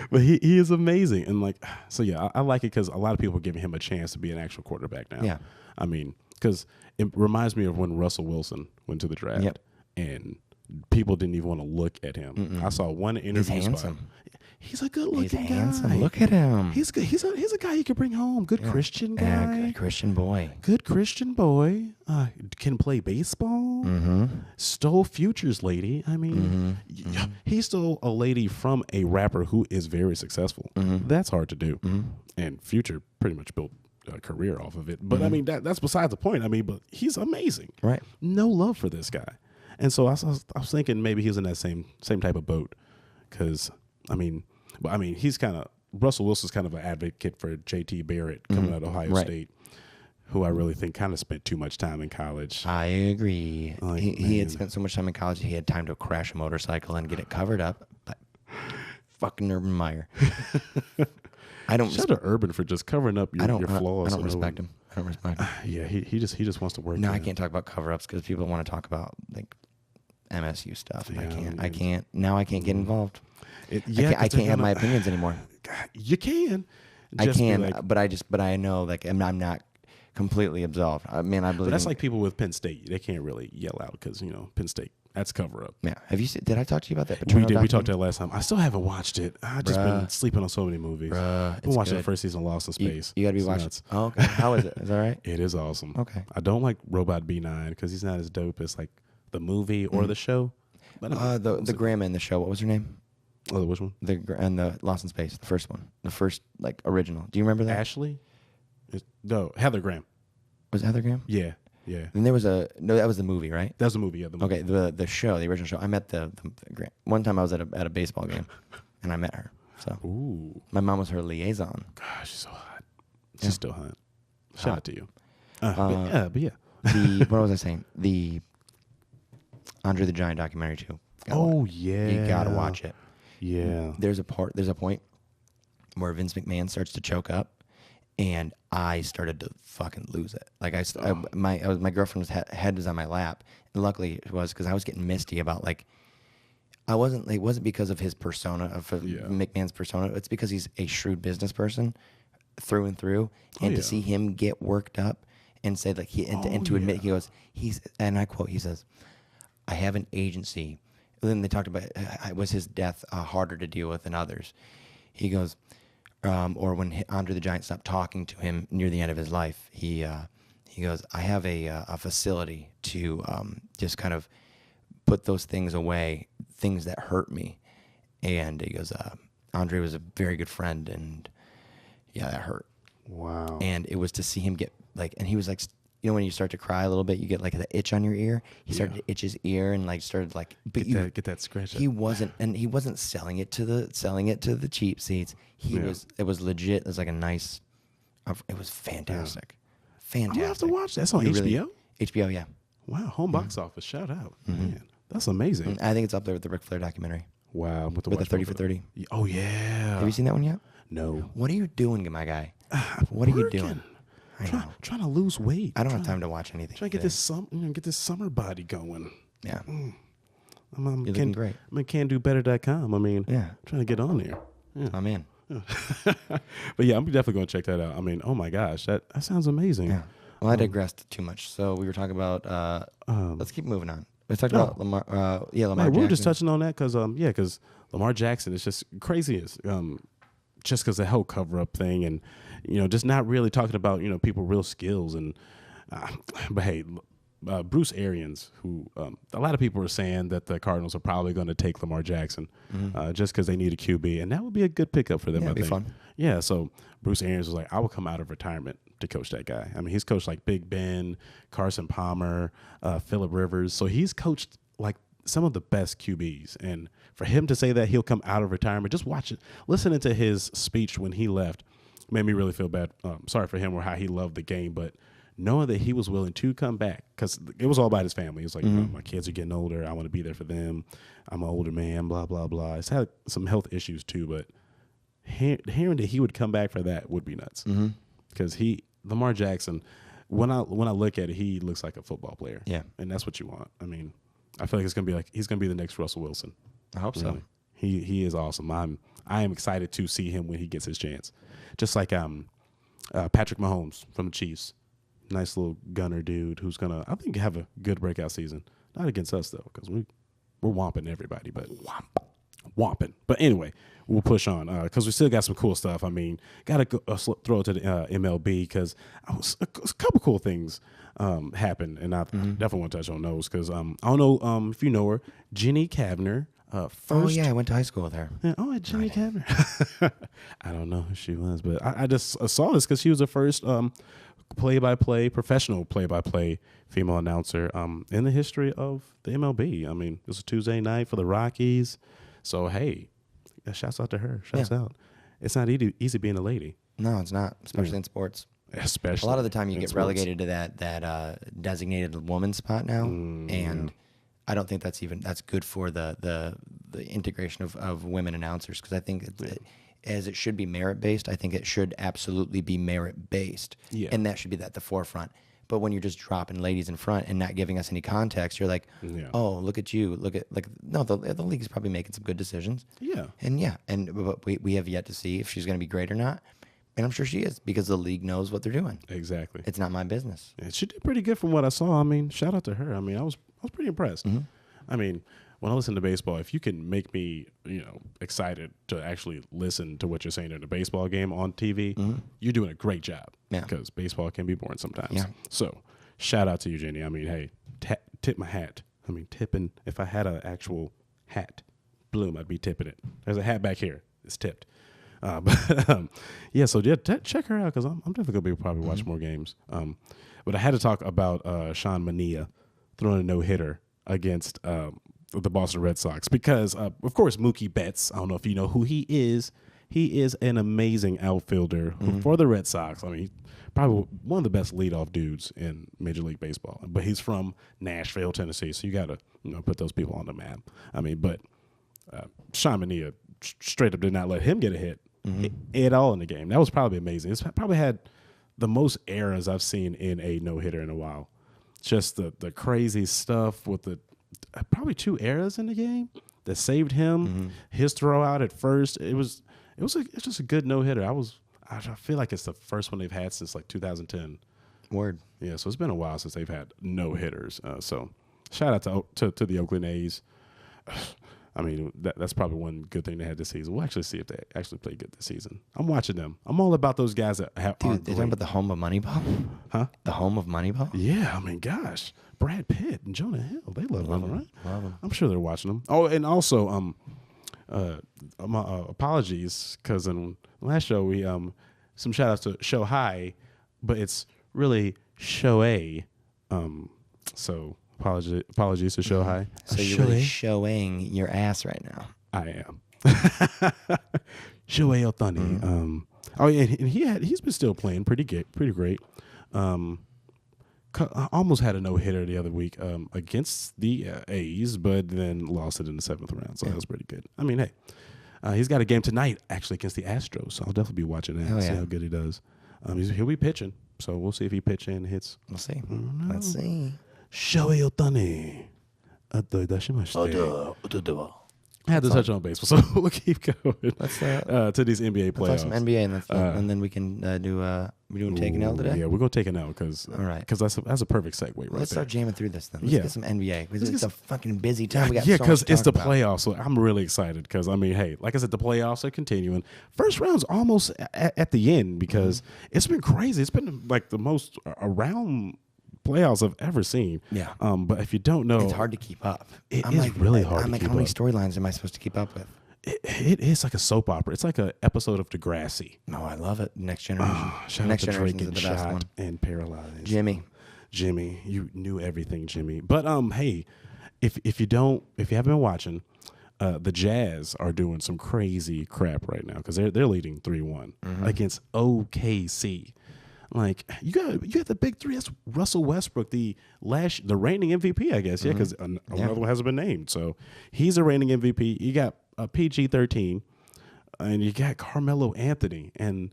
But he is amazing. And like, so yeah, I like it because a lot of people are giving him a chance to be an actual quarterback now.
Yeah.
I mean, because it reminds me of when Russell Wilson went to the draft.
Yep.
And people didn't even want to look at him. I saw one interview
He's
spot.
handsome.
He's a good looking
He's
guy.
handsome. Look at him.
He's good. He's a guy you can bring home. Good Christian guy.
Yeah, good Christian boy.
Good Christian boy. Can play baseball.
Mm-hmm.
Stole Future's lady. I mean, he stole a lady from a rapper who is very successful. That's hard to do. And Future pretty much built a career off of it. But I mean, that's besides the point. I mean, but he's amazing.
Right.
No love for this guy. And so I was thinking maybe he's in that same type of boat. Because, he's kind of, Russell Wilson's kind of an advocate for J.T. Barrett coming out of Ohio State, who I really think kind of spent too much time in college.
I agree.
Like,
he had spent so much time in college, he had time to crash a motorcycle and get it covered up by fucking Urban Meyer. I don't.
Shout out to Urban for just covering up your flaws.
I don't respect him. I don't respect him.
Yeah, he just wants to work.
No, I can't talk about cover-ups because people want to talk about like MSU stuff. And I can't. Now I can't get involved. I can't have my opinions anymore.
You can.
I can, but I know like I'm not completely absolved. I mean, I believe.
But that's like people with Penn State. They can't really yell out because Penn State. That's cover up.
Yeah. Have you? Did I talk to you about that?
We did. We talked about it last time. I still haven't watched it. I've just been sleeping on so many movies.
Bruh,
I've been watching the first season of Lost in Space.
You got to be watching.
Nuts.
Oh, okay. How is it? Is that right?
It is awesome.
Okay.
I don't like Robot B9 because he's not as dope as like the movie or the show. But
the grandma in the show. What was her name?
Oh, which one?
The Lost in Space, the first one, the first like original. Do you remember that?
Ashley? No, Heather Graham.
Was it Heather Graham?
Yeah, yeah.
Then there was that was the movie, right?
That was the movie. Yeah, the movie.
Okay, the show, the original show. I met the one time I was at a baseball game, and I met her. So
Ooh,
my mom was her liaison.
gosh, she's so hot. She's still hot. Shout out to you. But yeah.
What was I saying? The Andre the Giant documentary too.
Yeah.
You gotta watch it.
Yeah.
There's a point where Vince McMahon starts to choke up, and I started to fucking lose it. Like my girlfriend's head was on my lap, and luckily it was because I was getting misty about like it wasn't because of his persona of McMahon's persona. It's because he's a shrewd business person through and through, and to see him get worked up and say like to admit he goes and I quote, he says, "I have an agency." Then they talked about was his death harder to deal with than others. He goes, or when Andre the Giant stopped talking to him near the end of his life, he goes, "I have a facility to just kind of put those things away, things that hurt me." And he goes, Andre was a very good friend, and yeah, that hurt.
Wow.
And it was to see him get like, and he was like, when you start to cry a little bit, you get like the itch on your ear. He started to itch his ear and like started like,
get that scratch.
He wasn't selling it to the cheap seats. It was legit. It was like a nice. It was fantastic. Fantastic.
I'm gonna have to watch that. That's on HBO.
HBO, yeah.
Wow, home box office. Shout out, man. That's amazing.
I think it's up there with the Ric Flair documentary.
Wow,
with the 30 for 30.
Oh yeah.
Have you seen that one yet?
No.
What are you doing, my guy? What are you doing?
Trying to lose weight.
I don't have time to watch anything.
Trying to get this summer body going.
Yeah.
I'm
You're looking great.
I'm at candobetter.com. I mean,
yeah.
Trying to get on there. Yeah.
I'm in.
Yeah. But yeah, I'm definitely going to check that out. I mean, oh my gosh, that sounds amazing.
Yeah. Well, I digressed too much. So we were talking about. Let's keep moving on. Let's talk about Lamar. Lamar.
Right, we were just touching on that because because Lamar Jackson is just crazy. Just because the whole cover up thing and just not really talking about people real skills and but hey, Bruce Arians, who a lot of people are saying that the Cardinals are probably going to take Lamar Jackson just because they need a QB, and that would be a good pickup for them.
Yeah,
I
it'd
think.
Be fun.
Yeah, so Bruce Arians was like, I will come out of retirement to coach that guy. I mean, he's coached like Big Ben, Carson Palmer, Phillip Rivers, so he's coached like some of the best QBs. And for him to say that he'll come out of retirement, just listening to his speech when he left made me really feel bad. Sorry for him or how he loved the game, but knowing that he was willing to come back, because it was all about his family. He was like, my kids are getting older. I want to be there for them. I'm an older man, blah, blah, blah. He's had some health issues too, but hearing that he would come back for that would be nuts. Because Lamar Jackson, when I look at it, he looks like a football player.
Yeah.
And that's what you want. I mean, I feel like he's gonna be the next Russell Wilson.
I hope so.
He is awesome. I am excited to see him when he gets his chance. Just like Patrick Mahomes from the Chiefs. Nice little gunner dude who's gonna, I think, have a good breakout season. Not against us though, because we're whomping everybody, but whomping. But anyway, we'll push on because we still got some cool stuff. I mean, got to throw it to the MLB because a couple cool things happened, and I definitely want to touch on those because I don't know if you know her, Jenny Kavner.
Oh yeah, I went to high school with her.
Yeah, Jenny Kavner. I don't know who she was, but I just saw this because she was the first professional play-by-play female announcer in the history of the MLB. I mean, it was a Tuesday night for the Rockies. So, hey, shouts out to her. Shouts out. It's not easy being a lady.
No, it's not, especially in sports.
Especially.
A lot of the time you get
sports.
Relegated to that designated woman spot now, and I don't think that's good for the integration of women announcers because I think as it should be merit-based, I think it should absolutely be merit-based.
Yeah.
And that should be at the forefront. But when you're just dropping ladies in front and not giving us any context, you're like, oh, look at you. The league is probably making some good decisions.
Yeah.
But we have yet to see if she's going to be great or not. And I'm sure she is because the league knows what they're doing.
Exactly.
It's not my business.
And she did pretty good from what I saw. I mean, shout out to her. I mean, I was pretty impressed. Mm-hmm. I mean, when I listen to baseball, if you can make me, excited to actually listen to what you're saying in a baseball game on TV, you're doing a great job.
Yeah.
Because baseball can be boring sometimes.
Yeah.
So, shout out to you, Jenny. I mean, hey, tip my hat. I mean, tipping. If I had an actual hat, bloom, I'd be tipping it. There's a hat back here. It's tipped. Check her out because I'm definitely gonna be probably watch more games. But I had to talk about Sean Mania throwing a no-hitter against the Boston Red Sox because, of course, Mookie Betts. I don't know if you know who he is. He is an amazing outfielder for the Red Sox. I mean, he's probably one of the best leadoff dudes in Major League Baseball. But he's from Nashville, Tennessee, so you got to put those people on the map. I mean, but Sean Mania straight up did not let him get a hit at all in the game. That was probably amazing. It's probably had the most errors I've seen in a no-hitter in a while. Just the crazy stuff with the probably 2 errors in the game that saved him. His throw out at first, it's just a good no-hitter. I feel like it's the first one they've had since like 2010.
Word.
Yeah, so it's been a while since they've had no-hitters. So shout out to the Oakland A's. I mean, that's probably one good thing they had this season. We'll actually see if they actually play good this season. I'm watching them. I'm all about those guys that aren't
They're
great.
talking about the home of Moneyball?
Huh?
The home of Moneyball?
Yeah, I mean, gosh. Brad Pitt and Jonah Hill, they love them, right?
Love them.
I'm sure they're watching them. Oh, and also, my apologies, because in the last show, we some shout-outs to Show High, but it's really Show A. So apologies to Show High.
So you're really showing your ass right now.
I am. Shohei Ohtani. Oh yeah, and he's been still playing pretty great. Almost had a no-hitter the other week against the A's, but then lost it in the 7th round. So that was pretty good. I mean, hey, he's got a game tonight actually against the Astros. So I'll definitely be watching that and see how good he does. He'll be pitching, so we'll see if he pitches and hits.
We'll see. Let's see.
Shohei Ohtani. I had to touch on baseball, so we'll keep going.
Let's
to these NBA playoffs.
talk some NBA, and then we can do. We doing take an L today?
Yeah, we're gonna take an L because that's a perfect segue right
Let's
there.
start jamming through this then. Let's get some NBA. It's a fucking busy time. We got
Yeah,
because
it's the playoffs, so I'm really excited because I mean, hey, like I said, the playoffs are continuing. First round's almost at the end because it's been crazy. It's been like the most around playoffs I've ever seen.
Yeah.
But if you don't know,
it's hard to keep up.
It is really hard to keep up.
How many storylines am I supposed to keep up with?
It is like a soap opera. It's like an episode of Degrassi.
No, I love it. Next Generation.
Shout
Next
out to Drake
Generation is the best one.
and paralyzed.
Jimmy,
you knew everything, Jimmy. But hey, if you haven't been watching, the Jazz are doing some crazy crap right now because they're leading 3-1 against OKC. Like you got the big 3. That's Russell Westbrook, the reigning MVP, I guess. Yeah, because another one hasn't been named, so he's a reigning MVP. You got PG-13, and you got Carmelo Anthony, and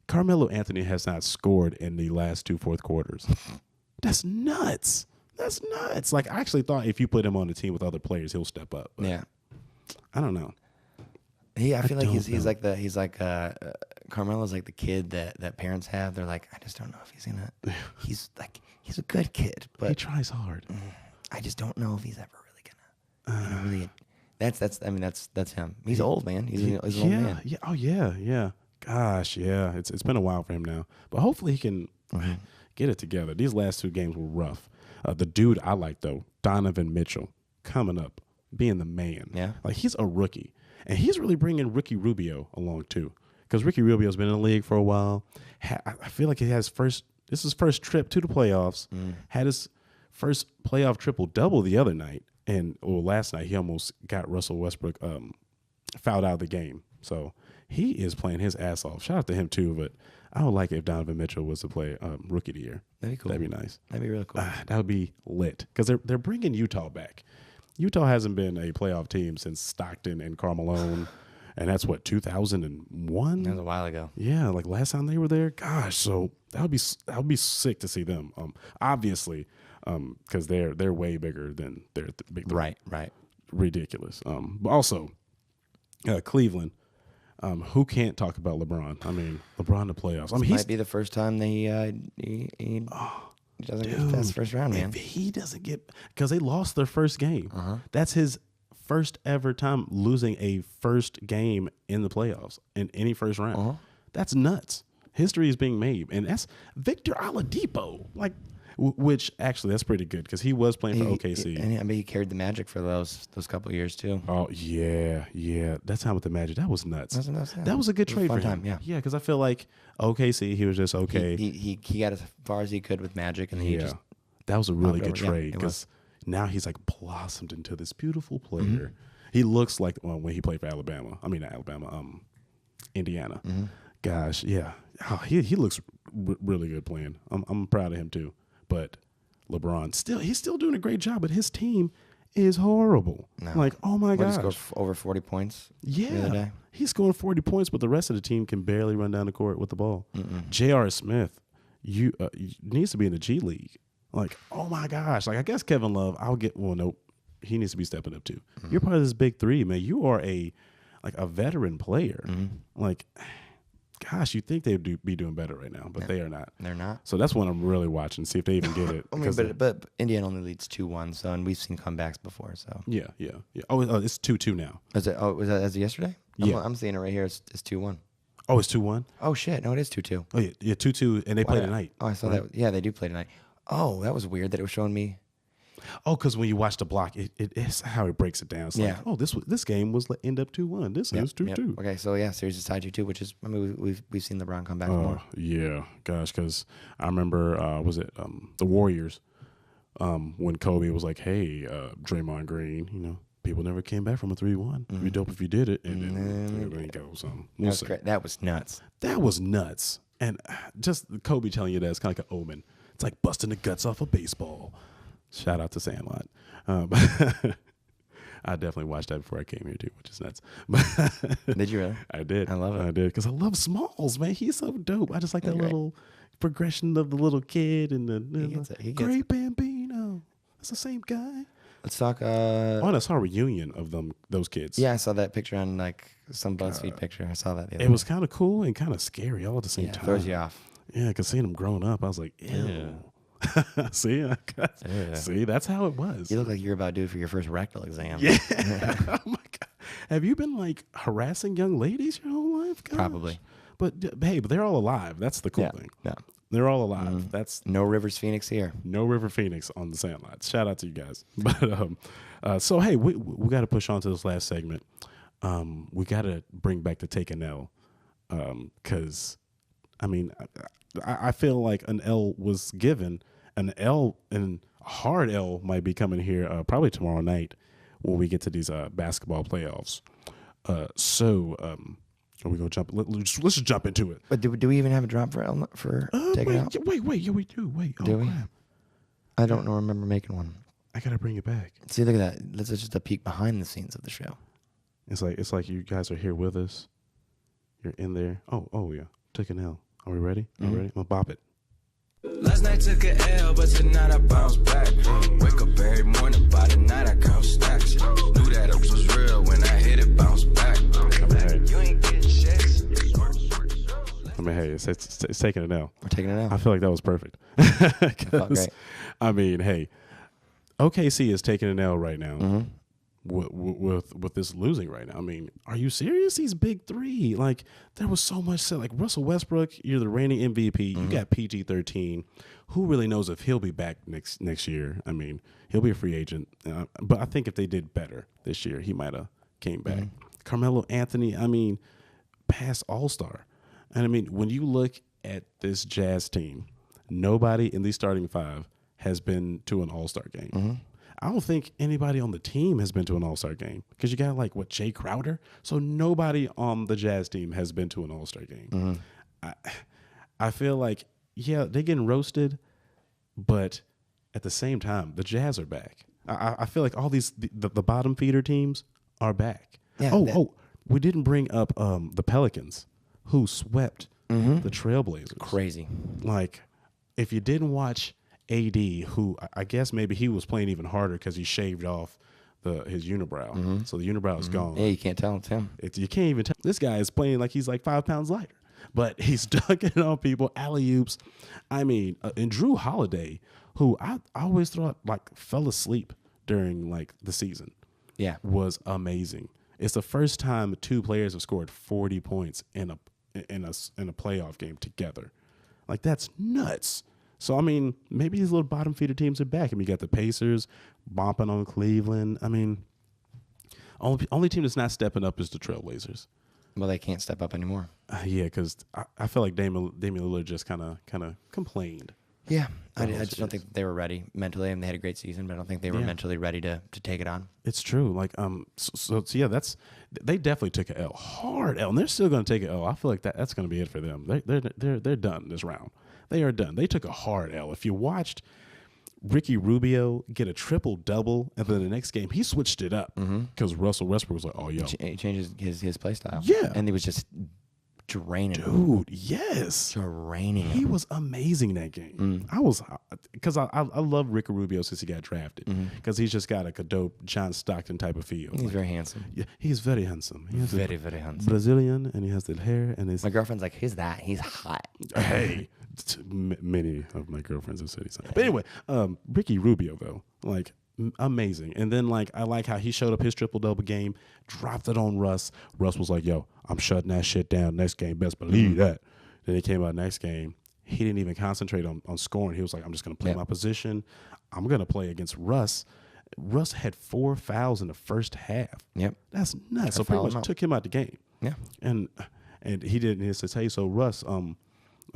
Carmelo Anthony has not scored in the last 2 fourth quarters. That's nuts. That's nuts. Like, I actually thought if you put him on a team with other players, he'll step up.
Yeah.
I don't know.
I feel like he's like Carmelo's like the kid that parents have. They're like, I just don't know if he's gonna. He's a good kid, but
He tries hard.
I just don't know if he's ever really gonna. Really, that's him. He's old, man. He's an old man.
Yeah. Oh yeah. Gosh, yeah. It's been a while for him now, but hopefully he can get it together. These last 2 games were rough. The dude I like though, Donovan Mitchell, coming up, being the man.
Yeah.
Like, he's a rookie, and he's really bringing Ricky Rubio along too, because Ricky Rubio's been in the league for a while. I feel like this is his first trip to the playoffs. Had his first playoff triple-double the other night, and last night he almost got Russell Westbrook fouled out of the game. So he is playing his ass off. Shout out to him too, but I would like it if Donovan Mitchell was to play Rookie of the Year.
That'd be cool.
That'd be nice.
That'd be really cool.
That would be lit, because they're bringing Utah back. Utah hasn't been a playoff team since Stockton and Karl Malone, and that's what, 2001.
That was a while ago.
Yeah, like last time they were there. Gosh, so that would be sick to see them. Obviously, because they're way bigger than their big three.
Right.
Ridiculous. But also, Cleveland. Who can't talk about LeBron? I mean, LeBron in the playoffs. I mean,
might be the first time that he doesn't get past the first round, man.
If he doesn't get, because they lost their first game. That's his first ever time losing a first game in the playoffs in any first round. That's nuts. History is being made, and that's Victor Oladipo. Like, which actually that's pretty good, because he was playing for OKC.
And I mean, he carried the Magic for those couple of years too.
Oh yeah. That time with the Magic, that was nuts. That was a good trade for him.
Yeah,
because I feel like OKC, he was just okay.
He got as far as he could with Magic, and then he just
that was a really good trade,
Yeah,
because now he's like blossomed into this beautiful player. He looks like when he played for Alabama. I mean, not Alabama, Indiana. Gosh, yeah. Oh, he looks really good playing. I'm proud of him too. But LeBron he's still doing a great job, but his team is horrible. No. Like, oh my gosh.
He scored over 40 points the other day.
He's scoring 40 points, but the rest of the team can barely run down the court with the ball. J.R. Smith, you needs to be in the G League. Like, oh my gosh. Like, I guess Kevin Love, nope. He needs to be stepping up too. You're part of this big three, man. You are a veteran player. Like, gosh, you think they'd be doing better right now, but they are not.
They're not.
So that's what I'm really watching, see if they even get it.
I mean, but Indiana only leads 2-1, so, and we've seen comebacks before. So
yeah. Oh, it's 2-2 now.
Is it? Oh, was that as of yesterday?
Yeah,
I'm seeing it right here. It's 2-1.
Oh, it's 2-1.
Oh shit! No, it is 2-2.
Oh yeah, 2-2, and they play tonight.
Oh, I saw that. Yeah, they do play tonight. Oh, that was weird that it was showing me.
Oh, because when you watch the block, it's how it breaks it down. It's like, oh, this game was end up 2-1. This is 2-2.
Okay, so yeah, series is tied 2-2, which is, I mean, we've seen LeBron come back more.
Yeah, gosh, because I remember was it the Warriors when Kobe was like, hey, Draymond Green, people never came back from a 3-1. It'd be dope if you did it, and then there you go. So
that was nuts.
That was nuts, and just Kobe telling you that it's kind of like an omen. It's like busting the guts off a baseball. Shout out to Sandlot. I definitely watched that before I came here too, which is nuts.
Did you really?
I did.
I love it.
I did, because I love Smalls, man. He's so dope. I just like that little progression of the little kid and the great Bambino. That's the same guy.
Let's talk.
I saw a reunion of those kids.
Yeah, I saw that picture on like some BuzzFeed picture. I saw that.
It was kind of cool and kind of scary all at the same time.
Throws you off.
Yeah, because seeing them growing up, I was like, ew. See, that's how it was.
You look like you're about due for your first rectal exam.
Yeah. Oh my God. Have you been like harassing young ladies your whole life? Gosh.
Probably.
But hey, they're all alive. That's the cool thing.
Yeah.
They're all alive. That's
no Rivers Phoenix here.
No River Phoenix on the Sandlots. Shout out to you guys. But so hey, we got to push on to this last segment. We got to bring back the Take an L, because I mean, I feel like an L was given. An L and a hard L might be coming here probably tomorrow night when we get to these basketball playoffs. So are we gonna jump? Let's just jump into it.
But do we even have a drop for Take It Out?
Wait, yeah, we do. Wait,
do we?
Crap.
I don't remember making one.
I gotta bring it back.
See, look at that. This is just a peek behind the scenes of the show.
It's like you guys are here with us. You're in there. Oh yeah. Take an L. Are we ready? Are we ready? We'll bop it.
Last night took a L, but tonight I bounce back. Wake up every morning, by the night I count stacks. Knew that it was real when I hit it, bounce back. You ain't getting shit.
I mean, hey, it's taking it now.
We're taking it out.
I feel like that was perfect.
felt great.
I mean, hey, OKC is taking an L right now with this losing right now. I mean, are you serious? He's big three. Like, there was so much said. Like, Russell Westbrook, you're the reigning MVP. You got PG-13. Who really knows if he'll be back next year? I mean, he'll be a free agent. But I think if they did better this year, he might have came back. Carmelo Anthony, I mean, past All-Star. And, I mean, when you look at this Jazz team, nobody in the starting five has been to an All-Star game. I don't think anybody on the team has been to an All-Star game because you got Jay Crowder? So nobody on the Jazz team has been to an All-Star game. I feel like, yeah, they're getting roasted, but at the same time, the Jazz are back. I feel like all these, the bottom feeder teams are back. Yeah, we didn't bring up the Pelicans who swept the Trailblazers.
Crazy.
Like, if you didn't watch AD, who I guess maybe he was playing even harder because he shaved off his unibrow. So the unibrow is gone.
Yeah, you can't tell it's him.
You can't even tell. This guy is playing like he's like 5 pounds lighter. But he's dunking on people, alley-oops. I mean, and Drew Holiday, who I always thought fell asleep during the season.
Yeah.
Was amazing. It's the first time 2 players have scored 40 points in a playoff game together. Like, that's nuts. So, I mean, maybe these little bottom feeder teams are back. I mean, you got the Pacers bumping on Cleveland. I mean, only team that's not stepping up is the Trailblazers.
Well, they can't step up anymore.
Yeah, because I feel like Damian Lillard just kind of complained.
Yeah, I just don't think they were ready mentally. I mean, they had a great season, but I don't think they were mentally ready to take it on.
It's true. Like, so yeah, they definitely took an L, hard L, and they're still going to take an L. I feel like that's going to be it for them. They're done this round. They are done. They took a hard L. If you watched Ricky Rubio get a triple-double, and then the next game he switched it up because Russell Westbrook was like, "Oh, yo,"
he changes his play style.
Yeah,
and he was just draining.
Dude, yes,
draining.
He was amazing that game. I was because I love Ricky Rubio since he got drafted because he's just got a dope John Stockton type of feel.
He's very handsome.
Yeah, he's very handsome. He's
very handsome.
Brazilian, and he has the hair. And
my girlfriend's like, "Who's that? He's hot."
Hey. Many of my girlfriends have said he's but anyway, Ricky Rubio though, amazing. And then I like how he showed up his triple-double game, dropped it on Russ. Russ was like, "Yo, I'm shutting that shit down next game. Best believe that." Then he came out next game. He didn't even concentrate on scoring. He was like, "I'm just going to play my position. I'm going to play against Russ." Russ had 4 fouls in the first half.
Yep,
that's nuts. So pretty much took him out the game.
Yeah,
and he didn't. He says, "Hey, so Russ,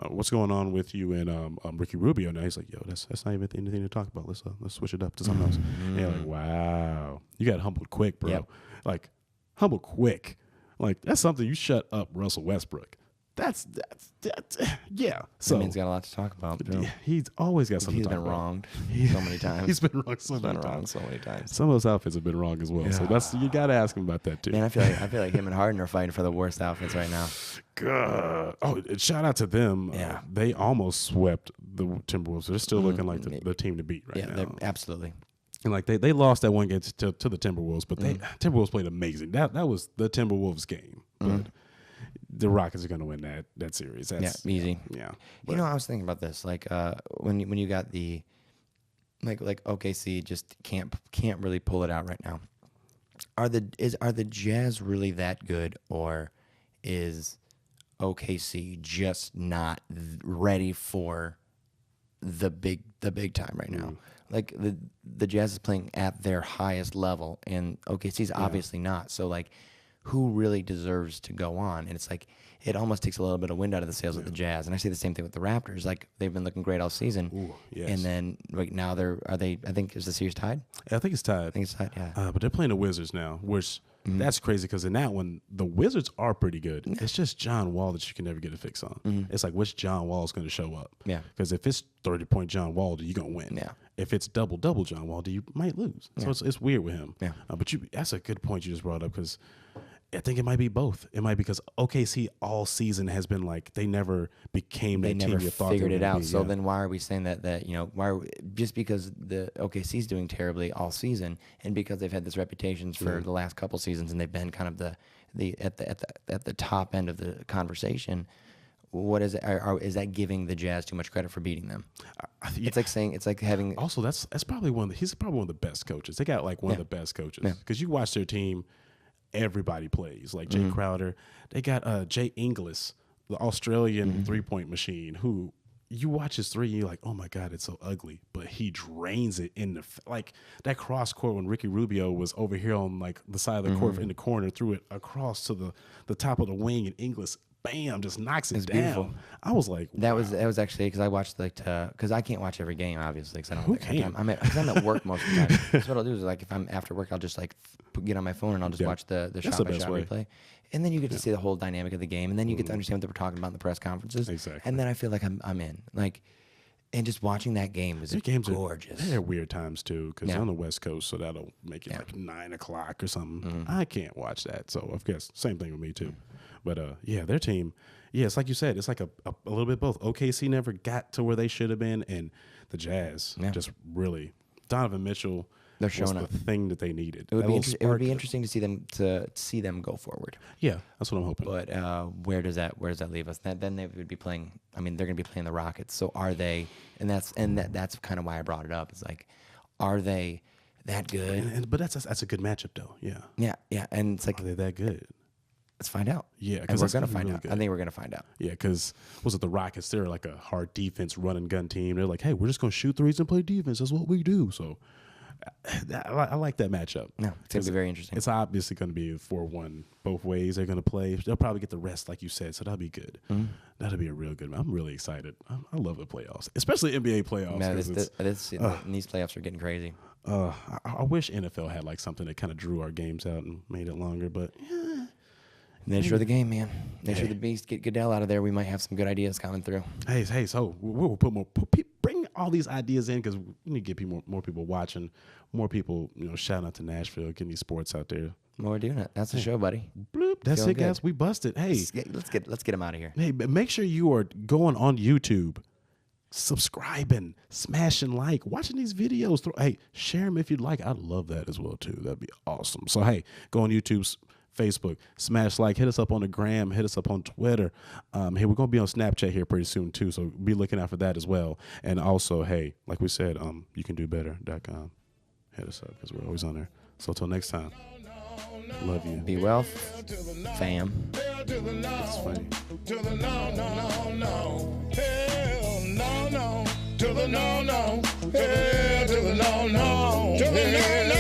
what's going on with you and Ricky Rubio?" Now he's like, "Yo, that's not even anything to talk about. Let's switch it up to something else." And you're like, "Wow, you got humbled quick, bro. Like, humbled quick. Like, that's something you shut up, Russell Westbrook. That's yeah." So
that man's got a lot to talk about.
He's always got something.
He's
to talk
been
about.
wronged so many times.
He's been wronged so many times. Some of those outfits have been wrong as well. Yeah. So you got to ask him about that too.
Man, I feel like him and Harden are fighting for the worst outfits right now.
God. Oh, shout out to them.
Yeah.
They almost swept the Timberwolves. They're still looking like the team to beat right now.
Yeah, absolutely.
And they lost that one game to the Timberwolves, but Timberwolves played amazing. That was the Timberwolves game. But the Rockets are going to win that series. That's
easy.
Yeah.
You know, I was thinking about this. When you got the like OKC just can't really pull it out right now. Are the Jazz really that good, or is OKC just not ready for the big time right now? Like the Jazz is playing at their highest level, and OKC's obviously not. So who really deserves to go on? And it's it almost takes a little bit of wind out of the sails with the Jazz. And I say the same thing with the Raptors. They've been looking great all season.
Ooh, yes.
And then now I think, is the series tied?
I think it's tied.
I think it's tied, yeah.
But they're playing the Wizards now, which that's crazy because in that one, the Wizards are pretty good. Yeah. It's just John Wall that you can never get a fix on. It's which John Wall is going to show up.
Yeah.
Because if it's 30-point John Wall, you're going to win.
Yeah.
If it's double John Wall, you might lose. So it's weird with him.
Yeah.
But that's a good point you just brought up because I think it might be both. It might be because OKC all season has been like they never became
They
that
never
team you thought
figured
they
it
were gonna
out.
be.
So
Yeah.
then why are we saying that just because the OKC's doing terribly all season and because they've had this reputation for the last couple seasons and they've been kind of at the top end of the conversation, what is it? Is that giving the Jazz too much credit for beating them? It's like having
Also, that's probably he's probably one of the best coaches. They got like one of the best coaches because you watch their team, everybody plays like Jay Crowder. They got Jay Inglis, the Australian 3-point machine, who you watch his three, and you're like, oh my God, it's so ugly, but he drains it in the like that cross court when Ricky Rubio was over here on like the side of the court in the corner, threw it across to the top of the wing, and Inglis, bam, just knocks it down.
beautiful.
I was like,
that was actually because I watched because I can't watch every game obviously because I don't
Who
have time.
can?
I'm at work most of the time. So what I'll do is like if I'm after work, I'll just like get on my phone and I'll just watch the
That's
shot
the
by
best
shot
way.
replay, and then you get to see the whole dynamic of the game, and then you get to understand what they were talking about in the press conferences.
Exactly.
And then I feel like I'm in like, and just watching that game was
their games
gorgeous.
They're weird times too because
Yeah.
they're on the West Coast, so that'll make it like 9 o'clock or something. I can't watch that, so of course, same thing with me too. But yeah, their team, yeah, it's like you said, it's like a little bit both. OKC never got to where they should have been, and the Jazz just really Donovan Mitchell.
They're
was
showing
the
up.
thing that they needed.
It would
That
be
little
it would be
spark.
interesting to see them go forward.
Yeah, that's what I'm hoping.
But where does that leave us? Then they would be playing. I mean, they're going to be playing the Rockets. So are they? And that's kind of why I brought it up. It's like, are they that good?
But that's a good matchup though. Yeah,
Yeah. And it's like,
are they that good?
let's find out.
Yeah,
And
'cause
we're
that's
going to
gonna be
find
really
out.
good.
I think we're going to find out.
Yeah, because was it the Rockets? They're like a hard defense, run and gun team. They're like, hey, we're just going to shoot threes and play defense. That's what we do. So I like that matchup.
No, it's going to be very interesting.
It's obviously going to be a 4-1 both ways. They're going to play. They'll probably get the rest, like you said. So that'll be good. That'll be a real good. I'm really excited. I love the playoffs, especially NBA playoffs.
Man,
'cause
and these playoffs are getting crazy.
I wish NFL had like something that kind of drew our games out and made it longer. But
Nature of the game, man. Nature of the beast. Get Goodell out of there. We might have some good ideas coming through.
Hey, so we'll put more. Bring all these ideas in because we need to get more people watching, more people, shouting out to Nashville, getting these sports out there.
We're doing it. That's the show, buddy.
Bloop. That's
Feeling
it, guys.
good.
We busted. Hey,
Let's get him out of here.
hey, but make sure you are going on YouTube, subscribing, smashing like, watching these videos. Hey, share them if you'd like. I'd love that as well too. That'd be awesome. So hey, go on YouTube, Facebook, smash like, hit us up on the gram, hit us up on Twitter. Hey, we're gonna be on Snapchat here pretty soon too, so be looking out for that as well. And also, hey, like we said, you can do better.com. Hit us up because we're always on there. So till next time, love you.
Be well, fam.
It's funny.
To the no, no, no, no. Hell no, no. To the no, no. Hell to the no, no. To the no, no.